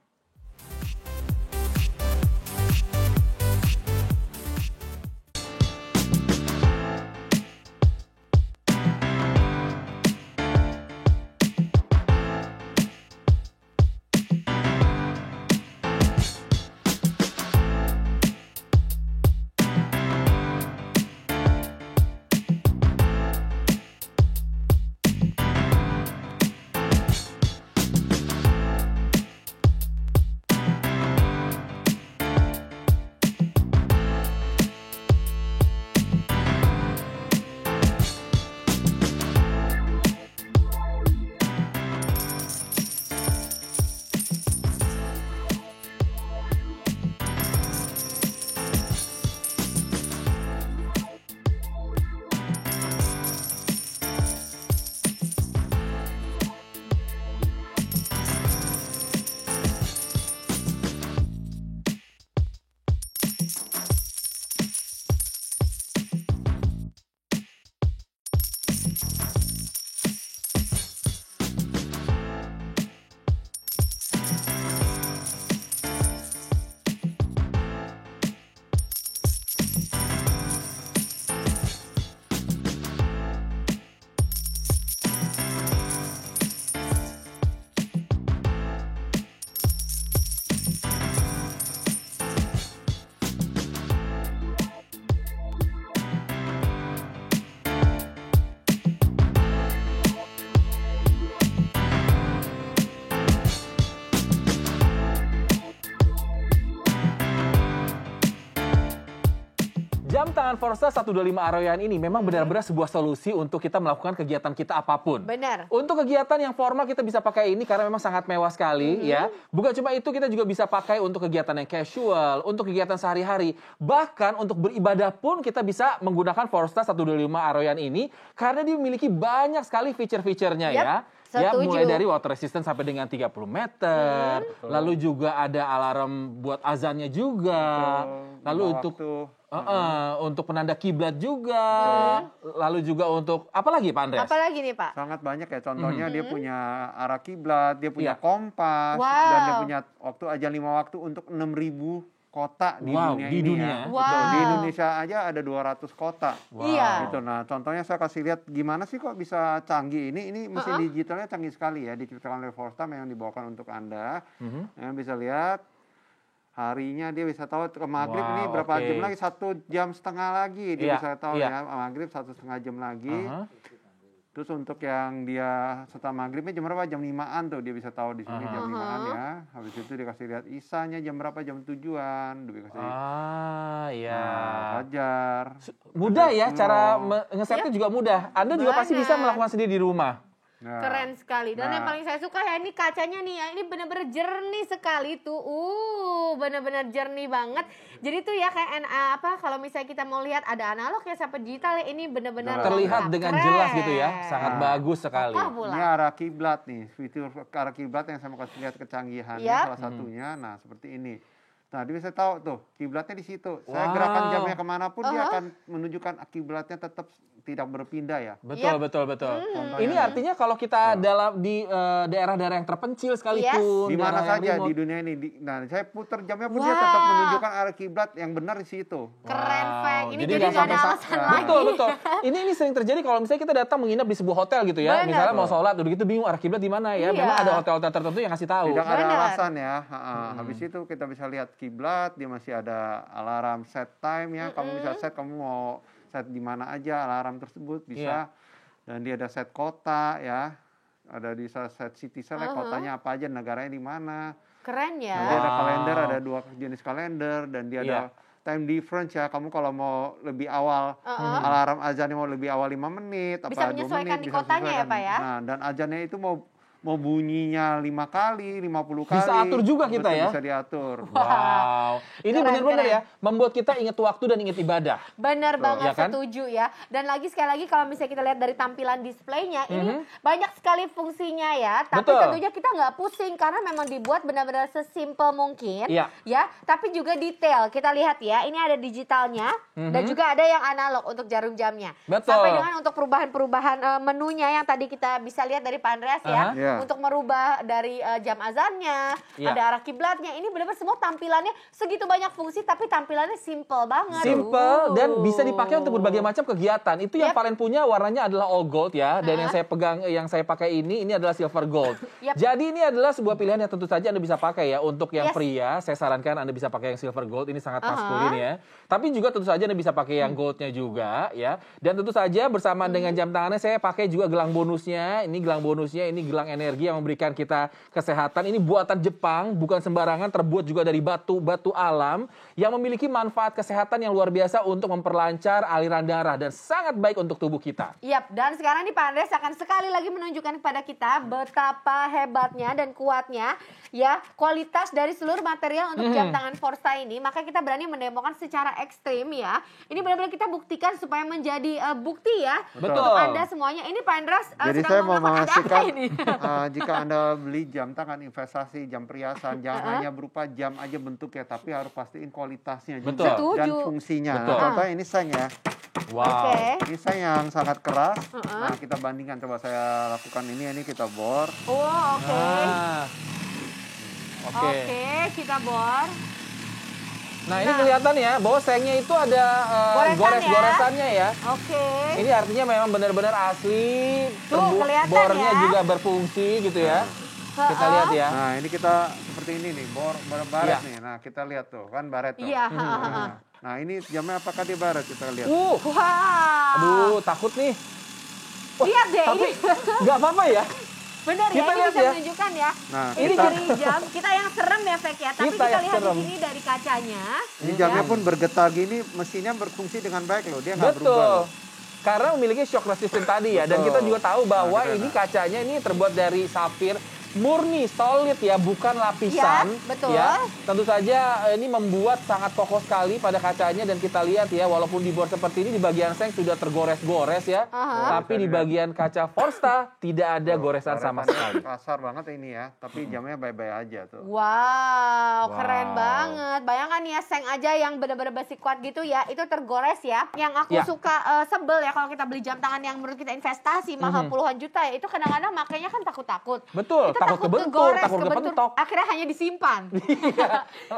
Speaker 2: Jam tangan Forza 125 Aroyan ini memang benar-benar sebuah solusi untuk kita melakukan kegiatan kita apapun.
Speaker 1: Benar.
Speaker 2: Untuk kegiatan yang formal kita bisa pakai ini karena memang sangat mewah sekali ya. Bukan cuma itu, kita juga bisa pakai untuk kegiatan yang casual, untuk kegiatan sehari-hari. Bahkan untuk beribadah pun kita bisa menggunakan Forza 125 Aroyan ini karena dia memiliki banyak sekali fitur-fiturnya ya. Ya,
Speaker 1: setuju.
Speaker 2: mulai dari water resistant sampai dengan 30 meter. Lalu juga ada alarm buat azannya juga. Lalu untuk penanda kiblat juga. Lalu juga untuk apa lagi Pak Andreas?
Speaker 1: Apalagi nih Pak?
Speaker 3: Sangat banyak ya, contohnya dia punya arah kiblat, dia punya
Speaker 2: Iya.
Speaker 3: kompas,
Speaker 1: Wow.
Speaker 3: dan dia punya waktu aja 5 waktu untuk 6.000 kota di
Speaker 2: Wow,
Speaker 3: dunia
Speaker 2: di
Speaker 3: ini
Speaker 2: dunia.
Speaker 3: ya.
Speaker 1: Wow.
Speaker 3: Betul. Di Indonesia aja ada 200 kota.
Speaker 1: Iya.
Speaker 3: Gitu. Nah, contohnya saya kasih lihat gimana sih kok bisa canggih ini. Ini mesin digitalnya canggih sekali ya, diciptakan oleh Forsta yang dibawakan untuk Anda. Yang bisa lihat harinya dia bisa tahu ke maghrib
Speaker 2: Wow,
Speaker 3: ini berapa
Speaker 2: oke.
Speaker 3: jam lagi, 1,5 jam lagi dia
Speaker 2: Iya,
Speaker 3: bisa tahu
Speaker 2: iya.
Speaker 3: ya, maghrib 1,5 jam lagi.
Speaker 2: Aha.
Speaker 3: Terus untuk yang dia setelah maghribnya jam berapa? Jam 5-an tuh dia bisa tahu di sini jam 5-an ya. Habis itu dikasih lihat isanya jam berapa, jam 7-an. Dia kasih
Speaker 2: Iya.
Speaker 3: fajar.
Speaker 2: Mudah ya, cara
Speaker 3: Semua.
Speaker 2: ngesetnya juga mudah. Anda juga pasti bisa
Speaker 1: Banget.
Speaker 2: melakukan sendiri di rumah.
Speaker 3: Nah,
Speaker 1: Keren sekali. Dan yang
Speaker 3: Nah.
Speaker 1: paling saya suka ya ini kacanya nih ya. Ini benar-benar jernih sekali tuh. Benar-benar jernih banget. Jadi tuh ya kayak kalau misalnya kita mau lihat ada analog ya sampai digital ya, ini benar-benar
Speaker 2: Terlihat
Speaker 1: lengkap.
Speaker 2: dengan
Speaker 1: Keren.
Speaker 2: jelas gitu ya. Sangat bagus sekali.
Speaker 1: Kokoh pula.
Speaker 3: ini arah kiblat nih, fitur arah kiblat yang saya mau kasih lihat kecanggihannya
Speaker 1: Yap.
Speaker 3: salah satunya. Nah, seperti ini. Nah, dia bisa tahu tuh kiblatnya di situ. Saya
Speaker 2: Wow.
Speaker 3: gerakan jamnya kemanapun dia akan menunjukkan kiblatnya tetap tidak berpindah ya.
Speaker 2: Betul, betul, betul.
Speaker 3: Contohnya
Speaker 2: Ini artinya kalau kita di daerah-daerah yang terpencil sekalipun,
Speaker 3: di mana
Speaker 2: daerah yang
Speaker 3: saja
Speaker 2: remote.
Speaker 3: di dunia ini. Nah, saya putar jamnya pun dia tetap menunjukkan arah kiblat yang benar di situ.
Speaker 1: Keren, Feng. Ini
Speaker 2: Jadi
Speaker 1: jadi
Speaker 2: nggak
Speaker 1: nggak ada
Speaker 2: sampai
Speaker 1: alasan lagi.
Speaker 2: Betul, betul. Ini sering terjadi kalau misalnya kita datang menginap di sebuah hotel gitu ya.
Speaker 1: Benar.
Speaker 2: Misalnya mau sholat, udah gitu bingung arah kiblat di mana ya.
Speaker 1: Iya.
Speaker 2: Memang ada hotel-hotel tertentu yang ngasih tahu.
Speaker 3: Tidak ada
Speaker 1: Benar.
Speaker 3: alasan ya. Habis itu kita bisa lihat kiblat, dia masih ada alarm set time ya. Kamu bisa set, kamu mau set di mana aja alarm tersebut bisa. Dan dia ada set kota ya. Ada di set city select, kotanya apa aja, negaranya di mana.
Speaker 1: Keren ya.
Speaker 3: Dia ada kalender, ada 2 jenis kalender, dan dia ada
Speaker 2: Iya.
Speaker 3: time difference ya. Kamu kalau mau lebih awal, alarm azannya mau lebih awal 5 menit,
Speaker 1: Bisa
Speaker 3: apa 2
Speaker 1: menyesuaikan
Speaker 3: menit.
Speaker 1: di kotanya ya, Pak ya?
Speaker 3: Nah, dan azannya itu mau bunyinya 5 kali, 50 kali.
Speaker 2: Bisa atur juga kita
Speaker 3: Betul,
Speaker 2: ya?
Speaker 3: Bisa diatur.
Speaker 2: Wow. Ini
Speaker 1: Keren,
Speaker 2: benar-benar
Speaker 1: keren.
Speaker 2: ya membuat kita ingat waktu dan ingat ibadah.
Speaker 1: Bener banget,
Speaker 2: Ya kan?
Speaker 1: setuju ya. Dan lagi sekali lagi kalau misalnya kita lihat dari tampilan displaynya, ini banyak sekali fungsinya ya. Tapi
Speaker 2: Betul.
Speaker 1: tentunya kita nggak pusing karena memang dibuat benar-benar sesimpel mungkin.
Speaker 2: Iya.
Speaker 1: Ya, tapi juga detail. Kita lihat ya, ini ada digitalnya dan juga ada yang analog untuk jarum jamnya.
Speaker 2: Betul.
Speaker 1: Sampai dengan untuk perubahan-perubahan menunya yang tadi kita bisa lihat dari Pak Andreas ya.
Speaker 3: Iya.
Speaker 1: Untuk merubah dari jam azannya,
Speaker 2: Iya.
Speaker 1: ada arah kiblatnya. Ini benar-benar semua tampilannya segitu banyak fungsi tapi tampilannya simple banget.
Speaker 2: Simple dan bisa dipakai untuk berbagai macam kegiatan. Itu yang
Speaker 1: Yep.
Speaker 2: Valen punya warnanya adalah all gold ya. Dan yang saya pegang, yang saya pakai ini adalah silver gold.
Speaker 1: Yep.
Speaker 2: Jadi ini adalah sebuah pilihan yang tentu saja Anda bisa pakai ya. Untuk yang
Speaker 1: Yes.
Speaker 2: pria, saya sarankan Anda bisa pakai yang silver gold. Ini sangat maskulin ya. Tapi juga tentu saja Anda bisa pakai yang goldnya juga ya. Dan tentu saja bersamaan dengan jam tangannya saya pakai juga gelang bonusnya. Ini gelang bonusnya, ini gelang energi yang memberikan kita kesehatan. Ini buatan Jepang, bukan sembarangan, terbuat juga dari batu alam yang memiliki manfaat kesehatan yang luar biasa untuk memperlancar aliran darah dan sangat baik untuk tubuh kita.
Speaker 1: Yap, dan sekarang nih Pak Andres akan sekali lagi menunjukkan kepada kita betapa hebatnya dan kuatnya ya kualitas dari seluruh material untuk jam tangan Forza ini. Maka kita berani mendemokan secara ekstrim ya. Ini benar-benar kita buktikan supaya menjadi bukti ya
Speaker 2: Betul.
Speaker 1: untuk Anda semuanya. Ini Pak Andres
Speaker 3: Jadi
Speaker 1: sedang
Speaker 3: saya mau
Speaker 1: melakukan ada apa
Speaker 3: memastikan
Speaker 1: ini?
Speaker 3: jika Anda beli jam tangan investasi, jam perhiasan, jangan hanya berupa jam aja bentuknya, tapi harus pastiin kualitasnya juga
Speaker 2: Betul.
Speaker 3: dan
Speaker 1: Setuju.
Speaker 3: fungsinya.
Speaker 2: Betul.
Speaker 3: Nah, contohnya ini seng ya.
Speaker 2: Wow.
Speaker 1: Oke.
Speaker 3: Ini seng yang sangat keras. Nah, kita bandingkan, coba saya lakukan ini kita bor.
Speaker 1: Oh, oke.
Speaker 2: Ah. Oke.
Speaker 1: Oke, kita bor.
Speaker 2: Nah, ini kelihatan ya bahwa sengnya itu ada
Speaker 1: Goresan
Speaker 2: gores-goresannya ya.
Speaker 1: Oke.
Speaker 2: Ini artinya memang benar-benar asli.
Speaker 1: Tuh, kelihatan
Speaker 2: bornya
Speaker 1: ya.
Speaker 2: juga berfungsi gitu ya. Kita lihat ya.
Speaker 3: Nah, ini kita seperti ini nih, baret
Speaker 2: Iya.
Speaker 3: nih. Nah, kita lihat tuh, kan baret tuh.
Speaker 1: Iya,
Speaker 3: Nah, ini jamnya apakah dia baret? Kita lihat.
Speaker 1: Wow.
Speaker 2: Aduh, takut nih.
Speaker 1: Lihat deh
Speaker 2: Tapi
Speaker 1: ini.
Speaker 2: nggak apa-apa ya.
Speaker 1: Benar ya,
Speaker 2: Kita
Speaker 1: ini
Speaker 2: lihat
Speaker 1: bisa
Speaker 2: ya.
Speaker 1: menunjukkan ya.
Speaker 3: Nah,
Speaker 1: Ini
Speaker 3: kita-
Speaker 1: dari jam, kita yang serem ya Fek ya. Tapi
Speaker 2: Kita
Speaker 1: kita
Speaker 2: yang
Speaker 1: lihat
Speaker 2: serem.
Speaker 1: di sini dari kacanya.
Speaker 3: Ini jamnya pun bergetar gini, mesinnya berfungsi dengan baik loh. Dia nggak berubah
Speaker 2: Betul.
Speaker 3: loh.
Speaker 2: Karena memiliki shock resistant tadi ya. Dan
Speaker 3: Betul.
Speaker 2: kita juga tahu bahwa
Speaker 3: Nah, kita
Speaker 2: ini
Speaker 3: lihat.
Speaker 2: kacanya ini terbuat dari safir murni, solid ya, bukan lapisan.
Speaker 1: Ya, betul.
Speaker 2: Ya. Tentu saja ini membuat sangat kokoh sekali pada kacanya dan kita lihat ya, walaupun di bor seperti ini di bagian seng sudah tergores-gores ya, tapi di bagian kaca Forza tidak ada goresan sama sekali.
Speaker 3: Kasar banget ini ya, tapi jamnya baik-baik aja tuh.
Speaker 1: Wow, keren
Speaker 2: Wow.
Speaker 1: banget. Bayangkan ya seng aja yang benar-benar besi kuat gitu ya, itu tergores ya. Yang aku
Speaker 2: Ya.
Speaker 1: suka sebel ya kalau kita beli jam tangan yang menurut kita investasi mahal puluhan juta ya, itu kadang-kadang makanya kan takut-takut.
Speaker 2: Betul,
Speaker 1: Itu
Speaker 2: takut kebentur,
Speaker 1: kegores,
Speaker 2: takut kepentok.
Speaker 1: Akhirnya hanya disimpan.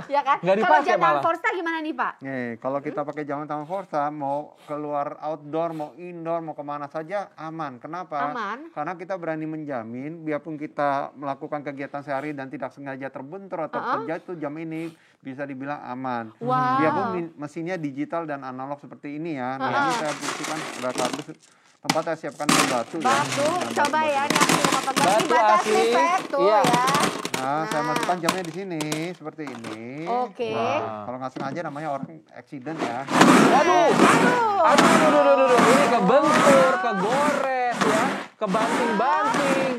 Speaker 1: ya kan?
Speaker 2: Nggak
Speaker 1: Kalau
Speaker 2: dipakai
Speaker 1: jam tangan
Speaker 2: malah.
Speaker 1: Forza gimana nih Pak?
Speaker 3: Nih, kalau kita pakai jam tangan Forza, mau keluar outdoor, mau indoor, mau kemana saja aman. Kenapa?
Speaker 1: Aman.
Speaker 3: Karena kita berani menjamin, biarpun kita melakukan kegiatan sehari dan tidak sengaja terbentur atau terjatuh, jam ini bisa dibilang aman.
Speaker 1: Wow.
Speaker 3: Biarpun mesinnya digital dan analog seperti ini ya. Nah, ini saya buktikan sudah kardus. Tempat saya siapkan dengan batu.
Speaker 1: Batu,
Speaker 3: Nah,
Speaker 1: coba
Speaker 3: batu.
Speaker 1: ya nih aku mau pegang ini
Speaker 2: Batu
Speaker 1: batu
Speaker 2: asli.
Speaker 1: Fek tuh
Speaker 2: Iya.
Speaker 1: ya.
Speaker 3: Nah, saya masukkan jamnya di sini seperti ini.
Speaker 1: Oke.
Speaker 3: Nah, kalau nggak sengaja namanya orang accident ya.
Speaker 2: Aduh, aduh, ini kebentur, kegores ya, kebanting-banting,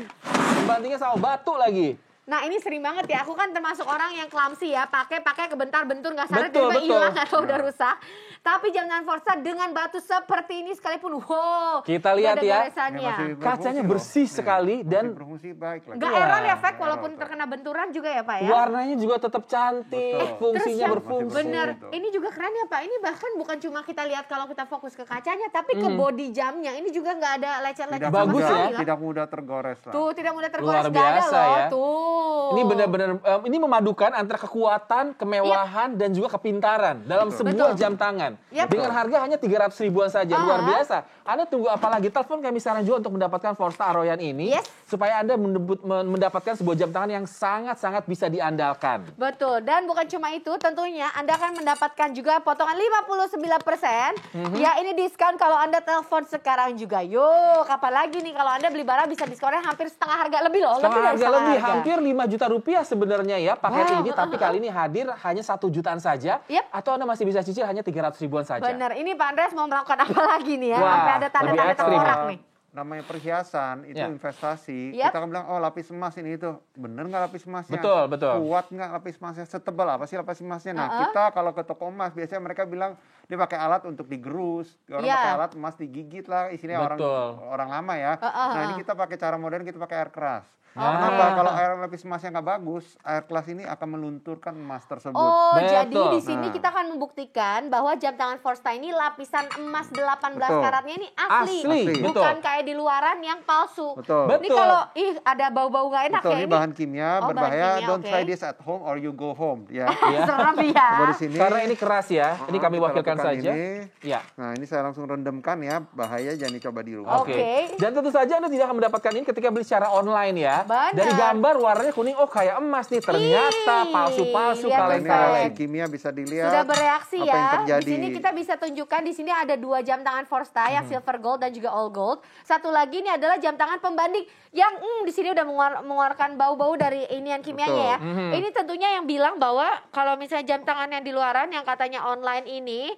Speaker 2: kebantingnya sama batu lagi.
Speaker 1: Nah ini sering banget ya, aku kan termasuk orang yang clumsy ya, pakai kebentar bentur nggak sadar
Speaker 2: Betul,
Speaker 1: tiba-tiba
Speaker 2: betul.
Speaker 1: hilang atau udah rusak. Tapi jam tangan Forza dengan batu seperti ini sekalipun, wow.
Speaker 2: Kita lihat
Speaker 1: nggak ada
Speaker 2: ya.
Speaker 1: goresannya.
Speaker 3: Ini masih
Speaker 2: Kacanya
Speaker 3: berfungsi
Speaker 2: bersih
Speaker 3: loh.
Speaker 2: sekali
Speaker 3: Masih
Speaker 2: dan
Speaker 3: berfungsi baik lagi.
Speaker 1: Nggak
Speaker 2: Wah.
Speaker 1: error ya, Fek,
Speaker 3: Nggak
Speaker 1: walaupun
Speaker 3: error,
Speaker 1: terkena benturan juga ya Pak ya.
Speaker 2: warnanya juga tetap cantik,
Speaker 3: Betul.
Speaker 2: fungsinya
Speaker 1: Terus
Speaker 2: berfungsi.
Speaker 1: Bener,
Speaker 3: Betul.
Speaker 1: ini juga keren ya Pak. Ini bahkan bukan cuma kita lihat kalau kita fokus ke kacanya, tapi ke body jamnya. Ini juga nggak ada lecet-lecet
Speaker 3: Tidak
Speaker 1: sama
Speaker 2: Bagus
Speaker 3: mudah,
Speaker 1: sekali
Speaker 2: ya.
Speaker 1: loh.
Speaker 3: tidak mudah tergores lah.
Speaker 1: Tuh, tidak mudah tergores,
Speaker 2: Luar
Speaker 1: nggak ada
Speaker 2: biasa
Speaker 1: loh.
Speaker 2: ya.
Speaker 1: Tuh.
Speaker 2: Ini benar-benar ini memadukan antara kekuatan, kemewahan dan juga kepintaran dalam sebuah
Speaker 1: Betul.
Speaker 2: jam tangan.
Speaker 1: Yap.
Speaker 2: Dengan harga hanya 300 ribuan saja, luar
Speaker 1: Ah.
Speaker 2: biasa. Anda tunggu apa lagi? Telepon kami sekarang juga untuk mendapatkan Forza Aroyan ini
Speaker 1: Yes.
Speaker 2: supaya Anda mendapatkan sebuah jam tangan yang sangat-sangat bisa diandalkan.
Speaker 1: Betul, dan bukan cuma itu, tentunya Anda akan mendapatkan juga potongan 59%. Ya, ini diskon kalau Anda telepon sekarang juga. Yuk, kapan lagi nih kalau Anda beli barang bisa diskonnya hampir setengah harga lebih loh.
Speaker 2: Setengah
Speaker 1: dari
Speaker 2: harga
Speaker 1: setengah
Speaker 2: lebih,
Speaker 1: harga.
Speaker 2: hampir 5 juta rupiah sebenarnya ya paket
Speaker 1: Wow.
Speaker 2: ini. Tapi kali ini hadir hanya 1 jutaan saja.
Speaker 1: Yep.
Speaker 2: Atau Anda masih bisa cicil hanya 300 ribuan saja.
Speaker 1: Bener, ini Pak Andreas mau melakukan apa lagi nih ya?
Speaker 2: Wah,
Speaker 1: Sampai ada
Speaker 2: lebih
Speaker 1: tanda-tanda
Speaker 2: ekstrim.
Speaker 1: tengkorak nih.
Speaker 3: Namanya perhiasan itu
Speaker 2: Ya.
Speaker 3: investasi.
Speaker 1: Yap.
Speaker 3: Kita akan bilang, oh lapis emas ini itu bener nggak lapis emasnya?
Speaker 2: Betul, betul.
Speaker 3: Kuat nggak lapis emasnya? Setebal apa sih lapis emasnya? Nah
Speaker 1: Uh-uh.
Speaker 3: kita kalau ke toko emas biasanya mereka bilang dia pakai alat untuk digerus, orang
Speaker 1: Ya.
Speaker 3: pakai alat emas digigit lah, isinya
Speaker 2: Betul.
Speaker 3: orang lama ya.
Speaker 1: Uh-uh.
Speaker 3: Nah ini kita pakai cara modern, kita pakai air keras.
Speaker 2: Ah.
Speaker 3: Kenapa? Kalau air lapis emasnya nggak bagus, air keras ini akan melunturkan emas tersebut.
Speaker 1: Oh,
Speaker 2: Betul.
Speaker 1: jadi di sini
Speaker 3: Nah.
Speaker 1: kita akan membuktikan bahwa jam tangan Forza ini lapisan emas 18
Speaker 3: Betul.
Speaker 1: karatnya ini asli.
Speaker 2: Asli,
Speaker 1: Bukan
Speaker 2: betul.
Speaker 1: kayak di luaran yang palsu.
Speaker 3: Betul.
Speaker 1: Ini kalau ada bau-bau gak enak
Speaker 3: Betul,
Speaker 1: ya
Speaker 3: ini
Speaker 1: ini.
Speaker 3: bahan kimia
Speaker 1: Oh, bahan
Speaker 3: berbahaya.
Speaker 1: kimia,
Speaker 3: Don't
Speaker 1: oke.
Speaker 3: try this at home or you go home. Ya.
Speaker 1: Serem ya.
Speaker 3: Coba di sini.
Speaker 2: Karena ini keras ya. Ini kami
Speaker 3: Kita
Speaker 2: wakilkan
Speaker 3: lakukan
Speaker 2: saja.
Speaker 3: ini.
Speaker 2: Ya.
Speaker 3: Nah ini saya langsung rendamkan ya, bahaya jangan dicoba di rumah.
Speaker 1: Oke.
Speaker 2: Dan tentu saja Anda tidak akan mendapatkan ini ketika beli secara online ya.
Speaker 1: Benar.
Speaker 2: Dari gambar warnanya kuning, oh kayak emas nih. Ternyata
Speaker 1: Ih,
Speaker 2: palsu-palsu,
Speaker 1: lihat
Speaker 3: Kalau ini
Speaker 1: Kaleng-kaleng.
Speaker 3: reaksi kimia bisa dilihat.
Speaker 1: Sudah bereaksi
Speaker 3: apa yang
Speaker 1: ya.
Speaker 3: terjadi.
Speaker 1: Di sini kita bisa tunjukkan di sini ada 2 jam tangan Forza yang silver gold dan juga all gold. Satu lagi ini adalah jam tangan pembanding yang di sini udah mengeluarkan bau-bau dari inian kimianya ya.
Speaker 2: Betul.
Speaker 1: Ini tentunya yang bilang bahwa kalau misalnya jam tangan yang di luaran yang katanya online ini,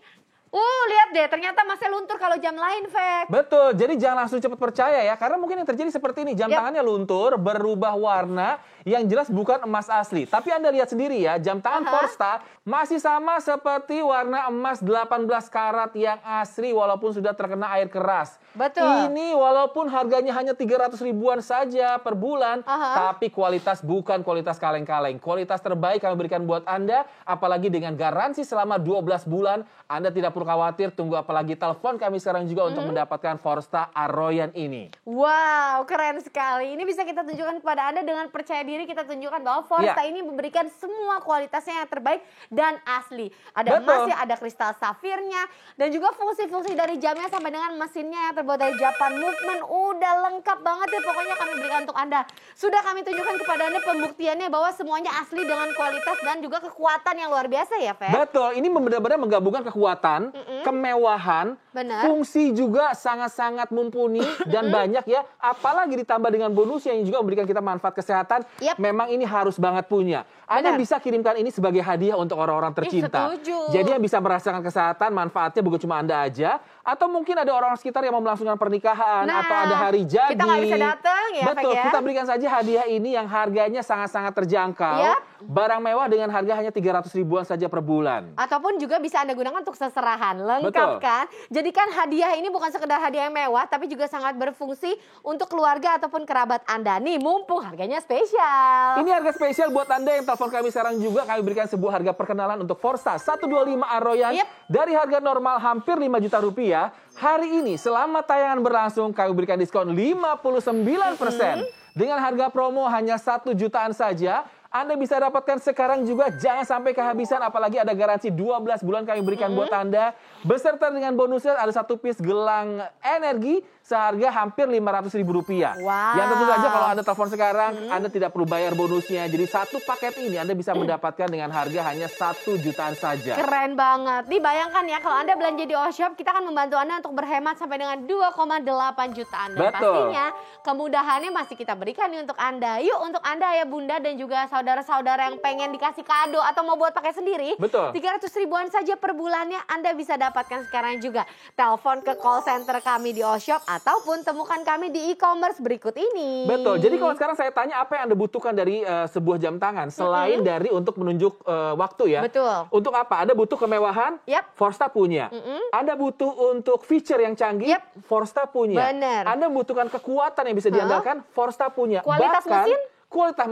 Speaker 1: lihat deh ternyata masih luntur kalau jam lain, Fek.
Speaker 2: Betul, jadi jangan langsung cepat percaya ya. Karena mungkin yang terjadi seperti ini. Jam
Speaker 1: Yap.
Speaker 2: tangannya luntur, berubah warna. Yang jelas bukan emas asli. Tapi Anda lihat sendiri ya, jam tangan Forza masih sama seperti warna emas 18 karat yang asli walaupun sudah terkena air keras.
Speaker 1: Betul.
Speaker 2: Ini walaupun harganya hanya 300 ribuan saja per bulan, tapi kualitas bukan kualitas kaleng-kaleng. Kualitas terbaik kami berikan buat Anda, apalagi dengan garansi selama 12 bulan. Anda tidak perlu khawatir, tunggu apalagi telepon kami sekarang juga untuk mendapatkan Forza Aroyan ini.
Speaker 1: Wow, keren sekali. Ini bisa kita tunjukkan kepada Anda dengan percaya diri, kita tunjukkan bahwa Forza
Speaker 2: Ya.
Speaker 1: ini memberikan semua kualitasnya yang terbaik dan asli. Ada
Speaker 2: Betul.
Speaker 1: emasnya, ada kristal safirnya, dan juga fungsi-fungsi dari jamnya sampai dengan mesinnya yang terbuat dari Japan Movement. Udah lengkap banget ya pokoknya kami berikan untuk Anda. Sudah kami tunjukkan kepada Anda pembuktiannya bahwa semuanya asli dengan kualitas dan juga kekuatan yang luar biasa ya, Fe.
Speaker 2: Betul, ini benar-benar menggabungkan kekuatan, kemewahan,
Speaker 1: Benar.
Speaker 2: fungsi juga sangat-sangat mumpuni dan banyak ya. Apalagi ditambah dengan bonus yang juga memberikan kita manfaat kesehatan.
Speaker 1: Yap.
Speaker 2: Memang ini harus banget punya. Anda
Speaker 1: Benar.
Speaker 2: bisa kirimkan ini sebagai hadiah untuk orang-orang tercinta.
Speaker 1: setuju.
Speaker 2: Jadi yang bisa merasakan kesehatan, manfaatnya bukan cuma Anda aja. Atau mungkin ada orang sekitar yang mau melangsungkan pernikahan
Speaker 1: Nah,
Speaker 2: atau ada hari jadi.
Speaker 1: kita nggak bisa datang ya,
Speaker 2: Betul,
Speaker 1: Fek, ya.
Speaker 2: kita berikan saja hadiah ini yang harganya sangat-sangat terjangkau.
Speaker 1: Yap.
Speaker 2: Barang mewah dengan harga hanya 300 ribuan saja per bulan.
Speaker 1: Ataupun juga bisa Anda gunakan untuk seserahan. Lengkap
Speaker 2: Betul.
Speaker 1: kan? Jadikan hadiah ini bukan sekedar hadiah yang mewah, tapi juga sangat berfungsi untuk keluarga ataupun kerabat Anda. Nih, mumpung harganya spesial.
Speaker 2: Ini harga spesial buat Anda yang telepon kami sekarang juga. Kami berikan sebuah harga perkenalan untuk Forza 125 Aroyan.
Speaker 1: Yep.
Speaker 2: Dari harga normal hampir 5 juta rupiah. Hari ini selama tayangan berlangsung kami berikan diskon 59%. Dengan harga promo hanya 1 jutaan saja. Anda bisa dapatkan sekarang juga, jangan sampai kehabisan, apalagi ada garansi 12 bulan kami berikan buat Anda. Beserta dengan bonusnya ada 1 piece gelang energi seharga hampir 500 ribu rupiah.
Speaker 1: Wow.
Speaker 2: Yang tentu saja kalau Anda telepon sekarang, Anda tidak perlu bayar bonusnya. Jadi 1 paket ini Anda bisa mendapatkan dengan harga hanya 1 jutaan saja.
Speaker 1: Keren banget. Nih bayangkan ya, kalau Anda belanja di Oshop, kita akan membantu Anda untuk berhemat sampai dengan 2,8 jutaan. Dan
Speaker 2: Betul.
Speaker 1: pastinya kemudahannya masih kita berikan nih untuk Anda. Yuk, untuk Anda ya Bunda dan juga saudara saudara-saudara yang pengen dikasih kado atau mau buat pakai sendiri.
Speaker 2: Betul.
Speaker 1: 300 ribuan saja per bulannya Anda bisa dapatkan sekarang juga. Telepon ke call center kami di Oshop ataupun temukan kami di e-commerce berikut ini.
Speaker 2: Betul. Jadi kalau sekarang saya tanya apa yang Anda butuhkan dari sebuah jam tangan selain dari untuk menunjuk waktu ya.
Speaker 1: Betul.
Speaker 2: Untuk apa? Anda butuh kemewahan?
Speaker 1: Yap.
Speaker 2: Forsta punya. Anda butuh untuk feature yang canggih?
Speaker 1: Yap.
Speaker 2: Forsta punya.
Speaker 1: Bener.
Speaker 2: Anda membutuhkan kekuatan yang bisa diandalkan? Forsta punya.
Speaker 1: Kualitas
Speaker 2: Bahkan,
Speaker 1: mesin?
Speaker 2: kualitas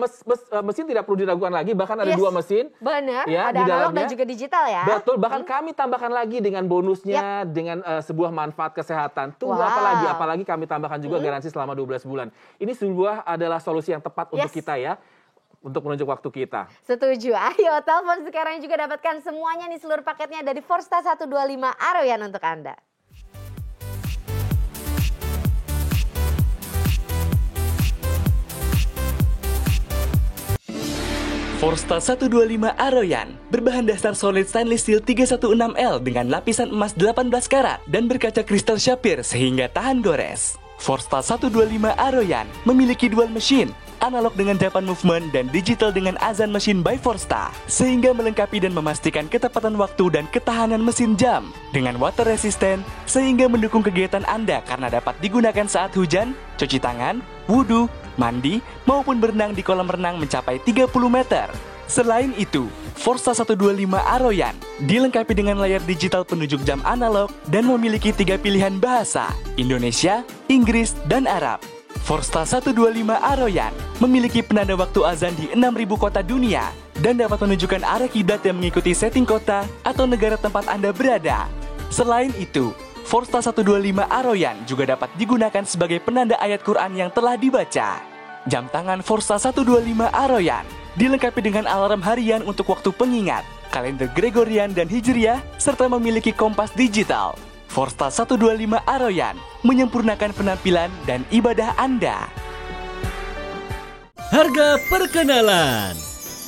Speaker 2: mesin tidak perlu diragukan lagi. Bahkan ada 2 mesin.
Speaker 1: Benar,
Speaker 2: Ya,
Speaker 1: ada
Speaker 2: di
Speaker 1: analog
Speaker 2: dalamnya.
Speaker 1: dan juga digital ya.
Speaker 2: Betul, bahkan kami tambahkan lagi dengan bonusnya, dengan sebuah manfaat kesehatan. Tunggu
Speaker 1: Wow.
Speaker 2: apalagi kami tambahkan juga garansi selama 12 bulan. Ini adalah solusi yang tepat untuk kita ya, untuk menunjuk waktu kita.
Speaker 1: Setuju. Ayo telepon sekarang juga dapatkan semuanya nih, seluruh paketnya dari Forsta 125 Aroyan untuk Anda.
Speaker 4: Forsta 125 Aroyan berbahan dasar solid stainless steel 316L dengan lapisan emas 18 karat dan berkaca kristal sapphire sehingga tahan gores. Forsta 125 Aroyan memiliki dual mesin, analog dengan Japan movement dan digital dengan azan mesin by Forsta, sehingga melengkapi dan memastikan ketepatan waktu dan ketahanan mesin jam dengan water resistant sehingga mendukung kegiatan Anda karena dapat digunakan saat hujan, cuci tangan, wudhu, mandi, maupun berenang di kolam renang mencapai 30 meter. Selain itu, Forsta 125 Aroyan dilengkapi dengan layar digital penunjuk jam analog dan memiliki 3 pilihan bahasa, Indonesia, Inggris, dan Arab. Forsta 125 Aroyan memiliki penanda waktu azan di 6.000 kota dunia dan dapat menunjukkan arah kiblat yang mengikuti setting kota atau negara tempat Anda berada. Selain itu, Forsta 125 Aroyan juga dapat digunakan sebagai penanda ayat Quran yang telah dibaca. Jam tangan Forsta 125 Aroyan dilengkapi dengan alarm harian untuk waktu pengingat, kalender Gregorian dan Hijriah, serta memiliki kompas digital. Forsta 125 Aroyan menyempurnakan penampilan dan ibadah Anda.
Speaker 5: Harga perkenalan.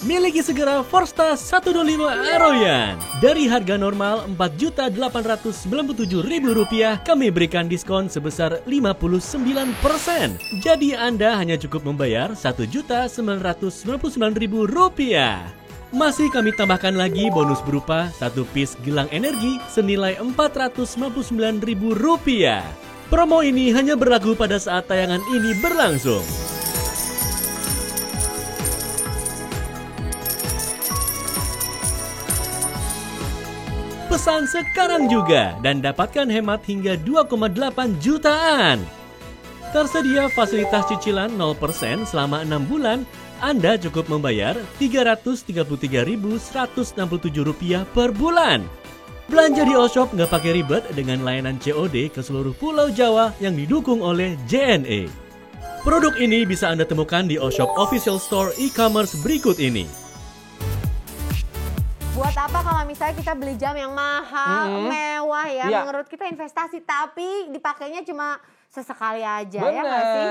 Speaker 5: Miliki segera Forsta 125 Aroyan. Dari harga normal Rp4.897.000, kami berikan diskon sebesar 59%. Jadi Anda hanya cukup membayar Rp1.999.000. Masih kami tambahkan lagi bonus berupa 1 piece gelang energi senilai Rp499.000. Promo ini hanya berlaku pada saat tayangan ini berlangsung. Pesan sekarang juga dan dapatkan hemat hingga 2,8 jutaan. Tersedia fasilitas cicilan 0% selama 6 bulan. Anda cukup membayar Rp333.167 per bulan. Belanja di Oshop nggak pakai ribet dengan layanan COD ke seluruh Pulau Jawa yang didukung oleh JNE. Produk ini bisa Anda temukan di Oshop Official Store e-commerce berikut ini.
Speaker 1: Buat apa kalau misalnya kita beli jam yang mahal, mewah ya, menurut kita investasi, tapi dipakainya cuma sesekali aja. Ya nggak sih?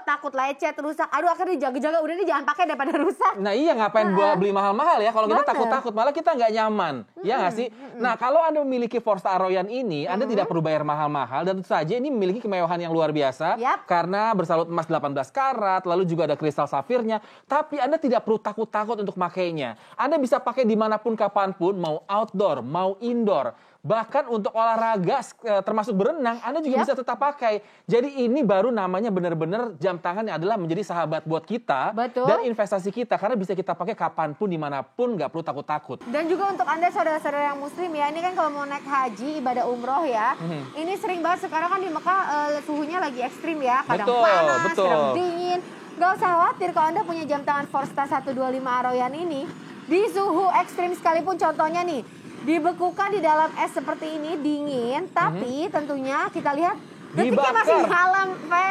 Speaker 1: Takut lecet, rusak. Aduh, akhirnya jaga-jaga, udah nih jangan pakai daripada rusak.
Speaker 2: Nah iya, ngapain beli mahal-mahal ya kalau kita takut-takut, malah kita nggak nyaman. Ya nggak sih? Nah kalau Anda memiliki Forsta Aroyan ini, Anda tidak perlu bayar mahal-mahal dan tentu saja ini memiliki kemewahan yang luar biasa. Karena bersalut emas 18 karat, lalu juga ada kristal safirnya. Tapi Anda tidak perlu takut-takut untuk makainya. Anda bisa pakai dimanapun, kapanpun, mau outdoor, mau indoor. Bahkan untuk olahraga termasuk berenang, Anda juga bisa tetap pakai. Jadi ini baru namanya benar-benar jam tangan yang adalah menjadi sahabat buat kita. Dan investasi kita. Karena bisa kita pakai kapanpun, dimanapun, nggak perlu takut-takut.
Speaker 1: Dan juga untuk Anda saudara-saudara yang muslim ya, ini kan kalau mau naik haji, ibadah umroh ya. Ini sering banget sekarang kan di Mekah suhunya lagi ekstrim ya. Kadang panas, kadang dingin. Gak usah khawatir kalau Anda punya jam tangan Forsta 125 Aroyan ini. Di suhu ekstrim sekalipun, contohnya nih, dibekukan di dalam es seperti ini, dingin, tapi tentunya kita lihat detiknya masih nyala,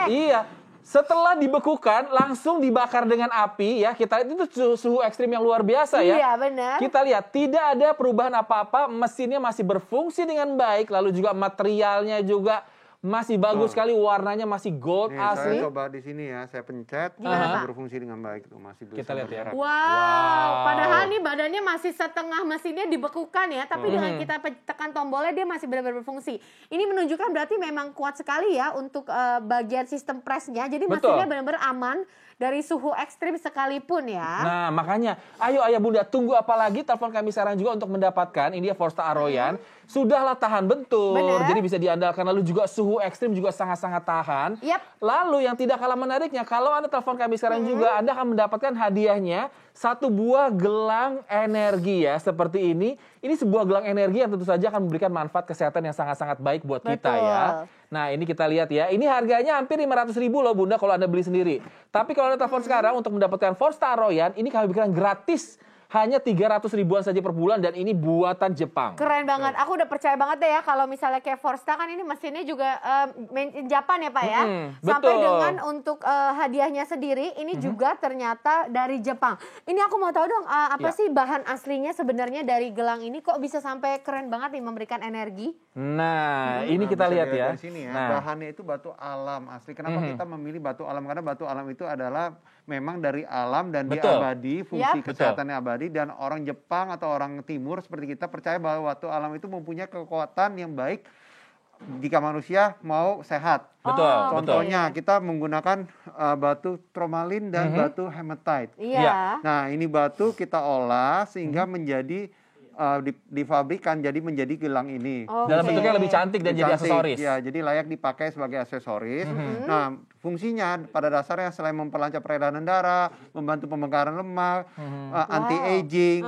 Speaker 2: Iya, setelah dibekukan langsung dibakar dengan api ya. Kita lihat itu suhu ekstrim yang luar biasa ya.
Speaker 1: Iya, benar.
Speaker 2: Kita lihat tidak ada perubahan apa-apa, mesinnya masih berfungsi dengan baik, lalu juga materialnya juga masih bagus sekali, warnanya masih gold
Speaker 3: Nih,
Speaker 2: asli.
Speaker 3: saya coba di sini ya, saya pencet,
Speaker 1: Gimana, Pak?
Speaker 3: berfungsi dengan baik tuh, masih bisa
Speaker 2: Kita lihat ya.
Speaker 3: bergerak.
Speaker 1: Wow, padahal nih badannya masih setengah mesinnya dibekukan ya, tapi dengan kita tekan tombolnya dia masih benar-benar berfungsi. Ini menunjukkan berarti memang kuat sekali ya untuk bagian sistem pressnya, jadi
Speaker 2: Betul.
Speaker 1: mesinnya benar-benar aman dari suhu ekstrim sekalipun ya.
Speaker 2: Nah, makanya, ayo ayah bunda, tunggu apa lagi? Telepon kami sekarang juga untuk mendapatkan. Ini dia Forstar Aroyan. Sudahlah tahan bentur,
Speaker 1: Bener.
Speaker 2: jadi bisa diandalkan. Lalu juga suhu ekstrim juga sangat-sangat tahan.
Speaker 1: Yap.
Speaker 2: Lalu yang tidak kalah menariknya, kalau Anda telepon kami sekarang juga, Anda akan mendapatkan hadiahnya 1 buah gelang energi ya, seperti ini. Ini sebuah gelang energi yang tentu saja akan memberikan manfaat kesehatan yang sangat-sangat baik buat kita ya. Nah, ini kita lihat ya. Ini harganya hampir 500.000 loh Bunda kalau Anda beli sendiri. Tapi kalau Anda telepon sekarang untuk mendapatkan Forstar Aroyan, ini kami berikan gratis. Hanya 300 ribuan saja per bulan dan ini buatan Jepang.
Speaker 1: Keren banget. Aku udah percaya banget deh ya kalau misalnya kayak Forstar kan ini mesinnya juga made in Japan ya Pak ya. Sampai
Speaker 2: betul.
Speaker 1: dengan untuk hadiahnya sendiri ini juga ternyata dari Jepang. Ini aku mau tahu dong apa sih bahan aslinya sebenarnya dari gelang ini kok bisa sampai keren banget nih memberikan energi?
Speaker 2: Nah, ini
Speaker 3: Nah,
Speaker 2: kita
Speaker 3: bisa
Speaker 2: lihat
Speaker 3: dilihat
Speaker 2: ya.
Speaker 3: dari sini ya.
Speaker 2: Nah,
Speaker 3: Bahannya itu batu alam asli. Kenapa kita memilih batu alam? Karena batu alam itu adalah memang dari alam dan dia
Speaker 2: Betul.
Speaker 3: abadi, fungsi
Speaker 1: Yap.
Speaker 3: kesehatannya abadi, dan orang Jepang atau orang Timur seperti kita percaya bahwa batu alam itu mempunyai kekuatan yang baik jika manusia mau sehat.
Speaker 2: betul, betul.
Speaker 3: Contohnya kita menggunakan batu tourmaline dan batu hematite.
Speaker 1: Iya.
Speaker 3: Nah, ini batu kita olah sehingga menjadi difabrikan jadi menjadi gelang ini.
Speaker 2: Dalam bentuknya lebih cantik dan jadi
Speaker 3: Cantik.
Speaker 2: aksesoris.
Speaker 3: Ya, jadi layak dipakai sebagai aksesoris. Nah, fungsinya pada dasarnya selain memperlancar peredaran darah, membantu pemekaran lemak, anti-aging,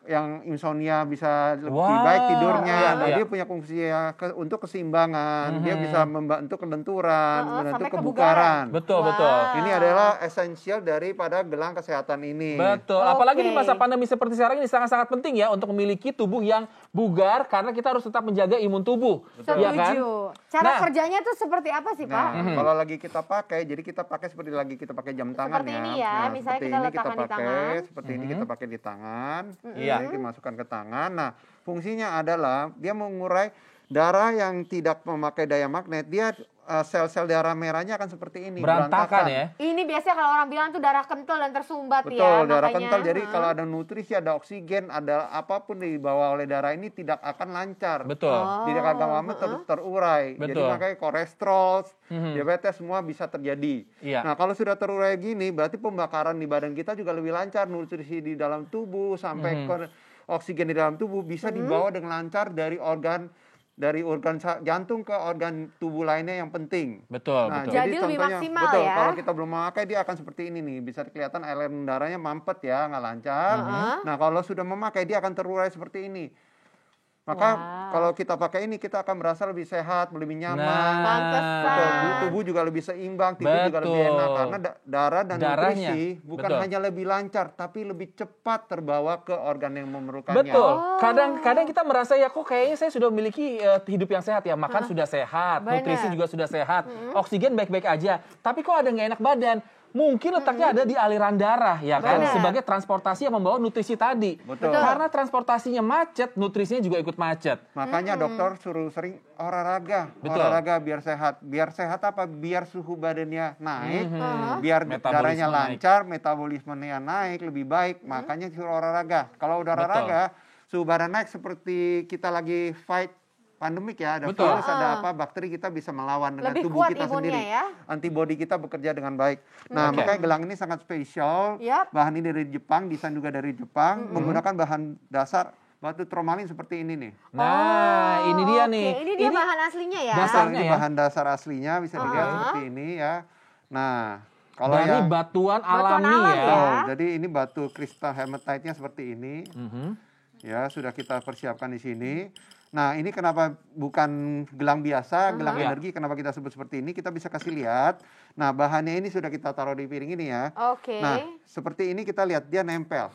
Speaker 3: yang insomnia bisa lebih baik tidurnya. Nah, dia punya fungsi untuk keseimbangan. Dia bisa membantu kelenturan, membantu
Speaker 1: sampai
Speaker 3: kebugaran.
Speaker 2: Betul, betul.
Speaker 3: Ini adalah esensial daripada gelang kesehatan ini.
Speaker 2: Betul. Apalagi di masa pandemi seperti sekarang ini sangat-sangat penting ya untuk memiliki tubuh yang bugar karena kita harus tetap menjaga imun tubuh.
Speaker 1: Setuju.
Speaker 2: Ya kan?
Speaker 1: Cara
Speaker 2: Nah,
Speaker 1: kerjanya tuh seperti apa sih Pak?
Speaker 3: Nah, kalau lagi kita pakai, jadi kita pakai seperti lagi kita pakai jam tangan
Speaker 1: Seperti
Speaker 3: ya.
Speaker 1: ini ya,
Speaker 3: Nah,
Speaker 1: misalnya
Speaker 3: seperti
Speaker 1: kita
Speaker 3: ini
Speaker 1: letakkan di
Speaker 3: pakai,
Speaker 1: tangan.
Speaker 3: seperti ini kita pakai di tangan.
Speaker 2: Iya.
Speaker 3: Ini kita masukkan ke tangan. Nah, fungsinya adalah dia mengurai darah yang tidak memakai daya magnet. Dia sel-sel darah merahnya akan seperti ini,
Speaker 2: berantakan ya.
Speaker 1: Ini biasanya kalau orang bilang tuh darah kental dan tersumbat ya.
Speaker 3: Betul, darah
Speaker 1: makanya,
Speaker 3: kental. Jadi kalau ada nutrisi, ada oksigen, ada apapun dibawa oleh darah ini tidak akan lancar.
Speaker 2: Betul.
Speaker 3: Tidak akan lama terurai. Jadi
Speaker 2: Betul.
Speaker 3: makanya kolesterol, diabetes semua bisa terjadi.
Speaker 2: Iya.
Speaker 3: Nah, kalau sudah terurai gini, berarti pembakaran di badan kita juga lebih lancar. Nutrisi di dalam tubuh sampai ke oksigen di dalam tubuh bisa dibawa dengan lancar dari organ jantung ke organ tubuh lainnya yang penting.
Speaker 2: Betul,
Speaker 3: Nah,
Speaker 2: betul.
Speaker 1: Jadi lebih
Speaker 3: contohnya,
Speaker 1: maksimal
Speaker 3: betul,
Speaker 1: ya.
Speaker 3: kalau kita belum memakai dia akan seperti ini nih, bisa kelihatan aliran darahnya mampet ya, nggak lancar. Nah, kalau sudah memakai dia akan terurai seperti ini. Maka kalau kita pakai ini kita akan merasa lebih sehat, lebih nyaman.
Speaker 1: Pantesan.
Speaker 3: Betul, tubuh juga lebih seimbang, tidur juga lebih enak karena darah dan
Speaker 2: Darahnya.
Speaker 3: nutrisi bukan
Speaker 2: Betul.
Speaker 3: hanya lebih lancar tapi lebih cepat terbawa ke organ yang memerlukannya.
Speaker 2: Betul. Kadang kita merasa ya kok kayaknya saya sudah memiliki hidup yang sehat ya. Makan sudah sehat,
Speaker 1: Benar.
Speaker 2: nutrisi juga sudah sehat, oksigen baik-baik aja. Tapi kok ada nggak enak badan? Mungkin letaknya ada di aliran darah ya kan,
Speaker 1: Benar.
Speaker 2: sebagai transportasi yang membawa nutrisi tadi.
Speaker 3: Betul.
Speaker 2: Karena transportasinya macet, nutrisinya juga ikut macet.
Speaker 3: Makanya dokter suruh sering olahraga.
Speaker 2: Betul.
Speaker 3: Olahraga biar sehat. Biar sehat apa? Biar suhu badannya naik, biar
Speaker 2: Metabolisme
Speaker 3: darahnya
Speaker 2: naik.
Speaker 3: lancar, metabolismenya naik lebih baik. Makanya suruh olahraga. Kalau udah olahraga, suhu badan naik seperti kita lagi fight pandemik ya, ada
Speaker 2: Betul.
Speaker 3: virus, ada apa, bakteri kita bisa melawan dengan
Speaker 1: Lebih
Speaker 3: tubuh
Speaker 1: kuat
Speaker 3: kita
Speaker 1: imunnya
Speaker 3: sendiri.
Speaker 1: ya.
Speaker 3: Antibodi kita bekerja dengan baik. Nah,
Speaker 2: Oke.
Speaker 3: makanya gelang ini sangat spesial.
Speaker 1: Yap.
Speaker 3: Bahan ini dari Jepang, desain juga dari Jepang, menggunakan bahan dasar batu tourmaline seperti ini nih.
Speaker 2: Nah, ini dia nih.
Speaker 1: Oke, ini dia bahan aslinya ya.
Speaker 2: dasarnya
Speaker 3: Ini
Speaker 2: ya.
Speaker 3: bahan dasar aslinya bisa dilihat seperti ini ya. Nah, kalau
Speaker 2: Dari
Speaker 3: yang
Speaker 2: batuan
Speaker 1: Batuan
Speaker 2: alami
Speaker 1: alam
Speaker 2: ya.
Speaker 1: ya.
Speaker 3: oh, jadi ini batu kristal hematite-nya seperti ini. Ya, sudah kita persiapkan di sini. Nah, ini kenapa bukan gelang biasa, gelang
Speaker 2: Iya.
Speaker 3: energi, kenapa kita sebut seperti ini? Kita bisa kasih lihat. Nah, bahannya ini sudah kita taruh di piring ini ya.
Speaker 1: Oke.
Speaker 3: Nah, seperti ini kita lihat dia nempel.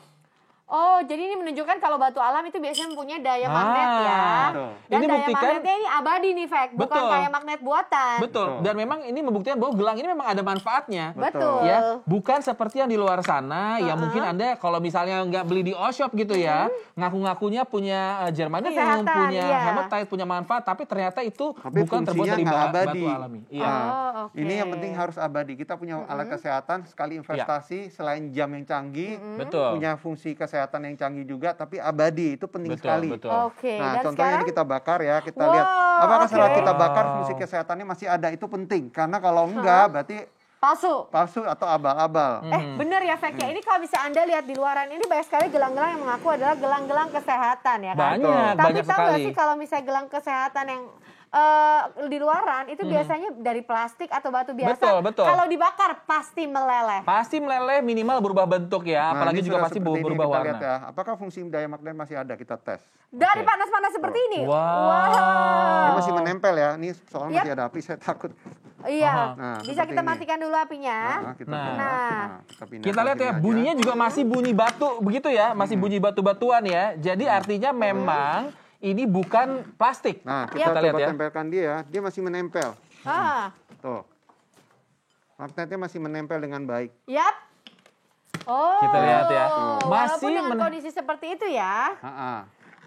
Speaker 1: Oh, jadi ini menunjukkan kalau batu alam itu biasanya mempunyai daya magnet ya.
Speaker 3: betul.
Speaker 1: Dan
Speaker 2: Ini
Speaker 1: daya
Speaker 2: buktikan-
Speaker 1: magnetnya ini abadi nih, Fek. Bukan
Speaker 2: Betul.
Speaker 1: kayak magnet buatan.
Speaker 2: Betul. Dan memang ini membuktikan bahwa gelang ini memang ada manfaatnya.
Speaker 1: Betul.
Speaker 2: Ya, bukan seperti yang di luar sana yang mungkin Anda kalau misalnya nggak beli di Oshop gitu ya, ngaku-ngakunya punya germanium,
Speaker 1: Kesehatan,
Speaker 2: punya
Speaker 1: iya.
Speaker 2: hematite, punya manfaat, tapi ternyata itu
Speaker 3: Tapi
Speaker 2: bukan terbuat
Speaker 3: fungsinya
Speaker 2: dari
Speaker 3: nggak
Speaker 2: batu
Speaker 3: abadi.
Speaker 2: alami. Iya.
Speaker 1: Oh, oke.
Speaker 3: Ini yang penting harus abadi. Kita punya alat kesehatan, sekali investasi, selain jam yang canggih,
Speaker 2: Betul.
Speaker 3: punya fungsi kesehatan yang canggih juga, tapi abadi itu penting
Speaker 2: Betul,
Speaker 3: sekali.
Speaker 2: betul.
Speaker 1: Oke,
Speaker 3: Nah,
Speaker 1: dan
Speaker 3: contohnya
Speaker 1: sekarang
Speaker 3: ini kita bakar ya, kita
Speaker 1: Wow,
Speaker 3: lihat apakah setelah
Speaker 1: oke.
Speaker 3: kita bakar fungsi kesehatannya masih ada, itu penting. Karena kalau enggak, berarti
Speaker 1: palsu.
Speaker 3: palsu atau abal-abal.
Speaker 1: Bener ya, Fek ya. Ini kalau bisa Anda lihat di luaran ini banyak sekali gelang-gelang yang mengaku adalah gelang-gelang kesehatan ya kan.
Speaker 2: Banyak,
Speaker 1: Tapi
Speaker 2: banyak
Speaker 1: tahu nggak
Speaker 2: sekali.
Speaker 1: sih kalau misalnya gelang kesehatan yang di luaran itu biasanya dari plastik atau batu biasa.
Speaker 2: Betul, betul.
Speaker 1: Kalau dibakar pasti meleleh.
Speaker 2: Pasti meleleh, minimal berubah bentuk ya,
Speaker 3: Nah,
Speaker 2: apalagi
Speaker 3: ini
Speaker 2: juga
Speaker 3: sudah
Speaker 2: pasti
Speaker 3: seperti ini,
Speaker 2: berubah
Speaker 3: kita
Speaker 2: warna.
Speaker 3: lihat ya. Apakah fungsi daya magnet masih ada? Kita tes.
Speaker 1: Dari
Speaker 2: Oke.
Speaker 1: panas-panas seperti ini.
Speaker 2: Wow.
Speaker 3: Ini masih menempel ya. Ini soalnya
Speaker 1: Yap.
Speaker 3: masih ada api, saya takut.
Speaker 1: Iya.
Speaker 3: Nah,
Speaker 1: Bisa
Speaker 3: seperti
Speaker 1: kita
Speaker 3: ini.
Speaker 1: matikan dulu apinya.
Speaker 3: Kita
Speaker 2: Nah.
Speaker 3: pindah.
Speaker 1: Nah.
Speaker 3: pindah
Speaker 2: Kita
Speaker 3: ke
Speaker 2: lihat
Speaker 3: sini
Speaker 2: ya,
Speaker 3: aja.
Speaker 2: bunyinya juga masih bunyi batu begitu ya, masih bunyi batu-batuan ya. Jadi artinya memang ini bukan plastik.
Speaker 3: Nah,
Speaker 2: Kita
Speaker 3: kita
Speaker 2: lihat
Speaker 3: coba
Speaker 2: ya.
Speaker 3: tempelkan dia masih menempel.
Speaker 1: Ah.
Speaker 3: Tuh. Magnetnya masih menempel dengan baik.
Speaker 1: Yap. Oh.
Speaker 2: Kita lihat ya.
Speaker 1: Walaupun
Speaker 2: Masih
Speaker 1: dengan kondisi seperti itu ya.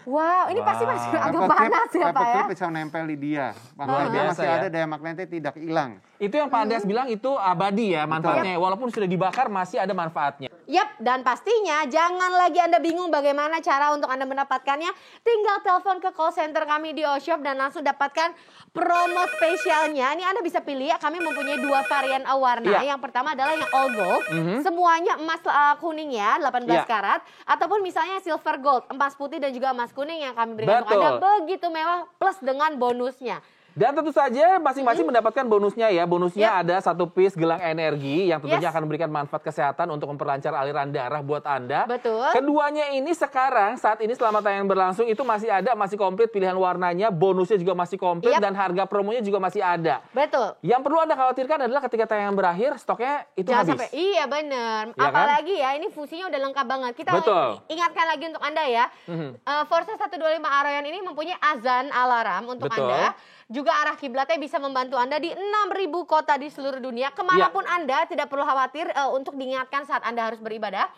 Speaker 1: Wow, ini pasti masih agak
Speaker 3: Paper
Speaker 1: panas ya, Pak ya.
Speaker 3: paper clip bisa nempel di dia. Magnetnya
Speaker 2: biasa
Speaker 3: masih
Speaker 2: ya.
Speaker 3: ada, daya magnetnya tidak hilang.
Speaker 2: Itu yang Pak Andreas bilang itu abadi ya manfaatnya. Walaupun sudah dibakar masih ada manfaatnya.
Speaker 1: Yap, dan pastinya jangan lagi Anda bingung bagaimana cara untuk Anda mendapatkannya. Tinggal telepon ke call center kami di Oshop dan langsung dapatkan promo spesialnya. Ini Anda bisa pilih ya, kami mempunyai 2 varian warna.
Speaker 2: Iya.
Speaker 1: Yang pertama adalah yang all gold, semuanya emas kuning ya, 18
Speaker 2: Iya.
Speaker 1: karat. Ataupun misalnya silver gold, emas putih dan juga emas kuning yang kami berikan untuk
Speaker 2: Betul.
Speaker 1: Anda. Begitu mewah plus dengan bonusnya.
Speaker 2: Dan tentu saja masing-masing mendapatkan bonusnya ya. Bonusnya ada 1 piece gelang energi yang tentunya
Speaker 1: Yes.
Speaker 2: akan memberikan manfaat kesehatan untuk memperlancar aliran darah buat Anda.
Speaker 1: Betul.
Speaker 2: Keduanya ini sekarang saat ini selama tayangan berlangsung itu masih ada, masih komplit pilihan warnanya, bonusnya juga masih komplit
Speaker 1: Yap.
Speaker 2: dan harga promonya juga masih ada.
Speaker 1: Betul.
Speaker 2: Yang perlu Anda khawatirkan adalah ketika tayangan berakhir stoknya itu
Speaker 1: Jangan
Speaker 2: habis.
Speaker 1: sampai, iya bener.
Speaker 2: Iya kan?
Speaker 1: Apalagi ya, ini fungsinya udah lengkap banget. Kita
Speaker 2: Betul.
Speaker 1: ingatkan lagi untuk Anda ya. Forza 125 Aroyan ini mempunyai azan alarm untuk
Speaker 2: Betul.
Speaker 1: Anda. Juga arah kiblatnya bisa membantu Anda di 6.000 kota di seluruh dunia. Kemanapun Anda tidak perlu khawatir untuk diingatkan saat Anda harus beribadah.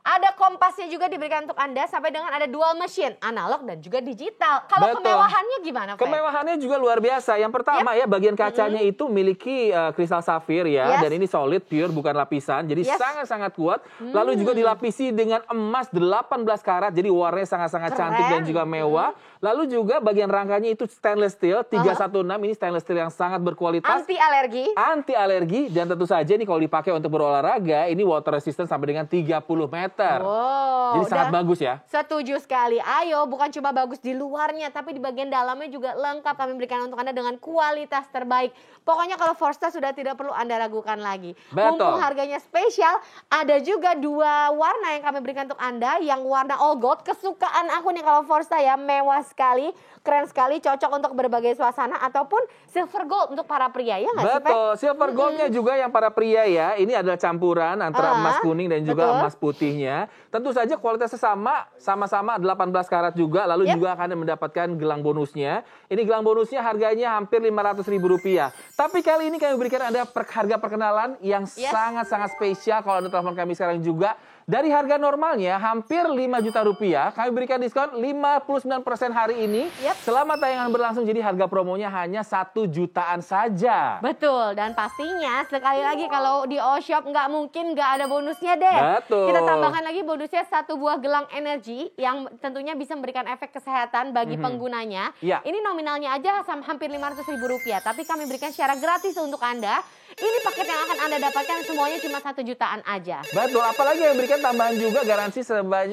Speaker 1: Ada kompasnya juga diberikan untuk Anda sampai dengan ada dual mesin, analog dan juga digital. Kalau
Speaker 2: Betul.
Speaker 1: kemewahannya gimana, Fek?
Speaker 2: Kemewahannya juga luar biasa. Yang pertama ya, bagian kacanya itu miliki kristal safir ya.
Speaker 1: Yes.
Speaker 2: Dan ini solid, pure, bukan lapisan. Jadi
Speaker 1: Yes.
Speaker 2: sangat-sangat kuat. Lalu juga dilapisi dengan emas 18 karat. Jadi warnanya sangat-sangat
Speaker 1: Keren.
Speaker 2: cantik dan juga mewah. Lalu juga bagian rangkanya itu stainless steel 316. Ini stainless steel yang sangat berkualitas.
Speaker 1: Anti alergi.
Speaker 2: Anti alergi. Dan tentu saja ini kalau dipakai untuk berolahraga, ini water resistant sampai dengan 30 meter.
Speaker 1: Wow,
Speaker 2: Jadi sangat
Speaker 1: udah
Speaker 2: bagus ya.
Speaker 1: Setuju sekali. Ayo, bukan cuma bagus di luarnya, tapi di bagian dalamnya juga lengkap kami berikan untuk Anda dengan kualitas terbaik. Pokoknya kalau Forsta sudah tidak perlu Anda ragukan lagi.
Speaker 2: Betul.
Speaker 1: Mumpung harganya spesial, ada juga 2 warna yang kami berikan untuk Anda. Yang warna all gold, kesukaan aku nih kalau Forsta ya, mewah sekali, keren sekali, cocok untuk berbagai suasana. Ataupun silver gold untuk para pria, ya nggak sih, Fek?
Speaker 2: Betul, silver goldnya juga yang para pria ya. Ini adalah campuran antara emas kuning dan juga
Speaker 1: betul.
Speaker 2: emas putihnya. Tentu saja kualitasnya sama-sama 18 karat juga. Lalu juga akan mendapatkan gelang bonusnya. Ini gelang bonusnya harganya hampir Rp500.000. Tapi kali ini kami berikan Anda harga perkenalan yang sangat-sangat spesial. Kalau Anda telepon kami sekarang juga. Dari harga normalnya hampir Rp5 juta, kami berikan diskon 59% hari ini. Selama tayangan berlangsung, jadi harga promonya hanya 1 jutaan saja.
Speaker 1: Betul, dan pastinya sekali lagi kalau di Oshop nggak mungkin nggak ada bonusnya deh.
Speaker 2: Betul.
Speaker 1: Kita tambahkan lagi bonusnya 1 buah gelang energi yang tentunya bisa memberikan efek kesehatan bagi penggunanya.
Speaker 2: Iya.
Speaker 1: Ini nominalnya aja hampir Rp500.000, tapi kami berikan secara gratis untuk Anda. Ini paket yang akan Anda dapatkan semuanya cuma 1 jutaan aja.
Speaker 2: Betul, apalagi yang berikan tambahan juga garansi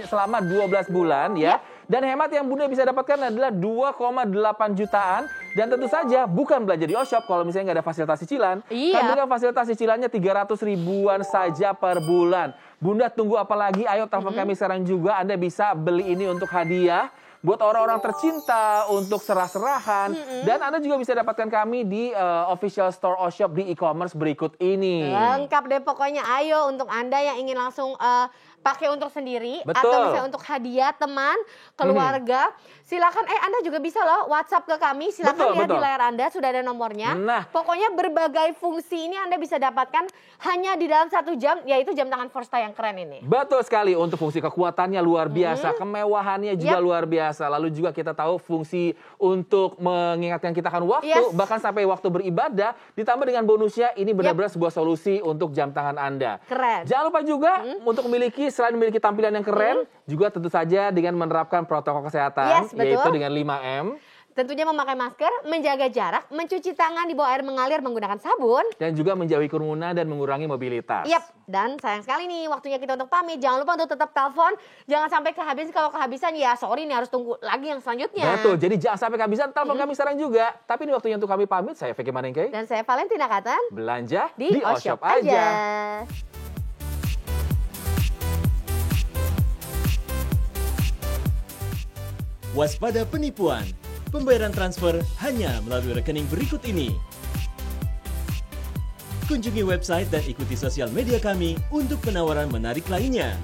Speaker 2: selama 12 bulan ya. Dan hemat yang Bunda bisa dapatkan adalah 2,8 jutaan. Dan tentu saja bukan belanja di Oshop kalau misalnya nggak ada fasilitas cicilan.
Speaker 1: Iya.
Speaker 2: Kami berikan fasilitas cicilannya 300 ribuan saja per bulan. Bunda tunggu apa lagi? Ayo telepon kami sekarang juga. Anda bisa beli ini untuk hadiah. Buat orang-orang tercinta, untuk serah-serahan. Dan Anda juga bisa dapatkan kami di official store Oshop di e-commerce berikut ini.
Speaker 1: Lengkap deh pokoknya. Ayo untuk Anda yang ingin langsung pakai untuk sendiri
Speaker 2: Betul.
Speaker 1: atau misalnya untuk hadiah teman, keluarga, silakan Anda juga bisa loh WhatsApp ke kami, silakan lihat di layar Anda sudah ada nomornya.
Speaker 2: Nah,
Speaker 1: pokoknya berbagai fungsi ini Anda bisa dapatkan hanya di dalam 1 jam, yaitu jam tangan Forsta yang keren ini.
Speaker 2: Betul sekali, untuk fungsi kekuatannya luar biasa, kemewahannya juga luar biasa. Lalu juga kita tahu fungsi untuk mengingatkan kita akan waktu, bahkan sampai waktu beribadah, ditambah dengan bonusnya, ini benar-benar sebuah solusi untuk jam tangan Anda.
Speaker 1: Keren.
Speaker 2: Jangan lupa juga untuk selain memiliki tampilan yang keren, juga tentu saja dengan menerapkan protokol kesehatan, yaitu dengan 5M.
Speaker 1: Tentunya memakai masker, menjaga jarak, mencuci tangan di bawah air mengalir menggunakan sabun.
Speaker 2: Dan juga menjauhi kerumunan dan mengurangi mobilitas.
Speaker 1: Dan sayang sekali nih waktunya kita untuk pamit. Jangan lupa untuk tetap telepon. Jangan sampai kehabisan. Kalau kehabisan ya sorry nih harus tunggu lagi yang selanjutnya.
Speaker 2: Betul, jadi jangan sampai kehabisan. Telepon kami sekarang juga. Tapi ini waktunya untuk kami pamit. Saya Vicky Manengke.
Speaker 1: Dan saya Valentina Katan.
Speaker 2: Belanja
Speaker 1: di Oshop aja.
Speaker 5: Waspada penipuan. Pembayaran transfer hanya melalui rekening berikut ini. Kunjungi website dan ikuti sosial media kami untuk penawaran menarik lainnya.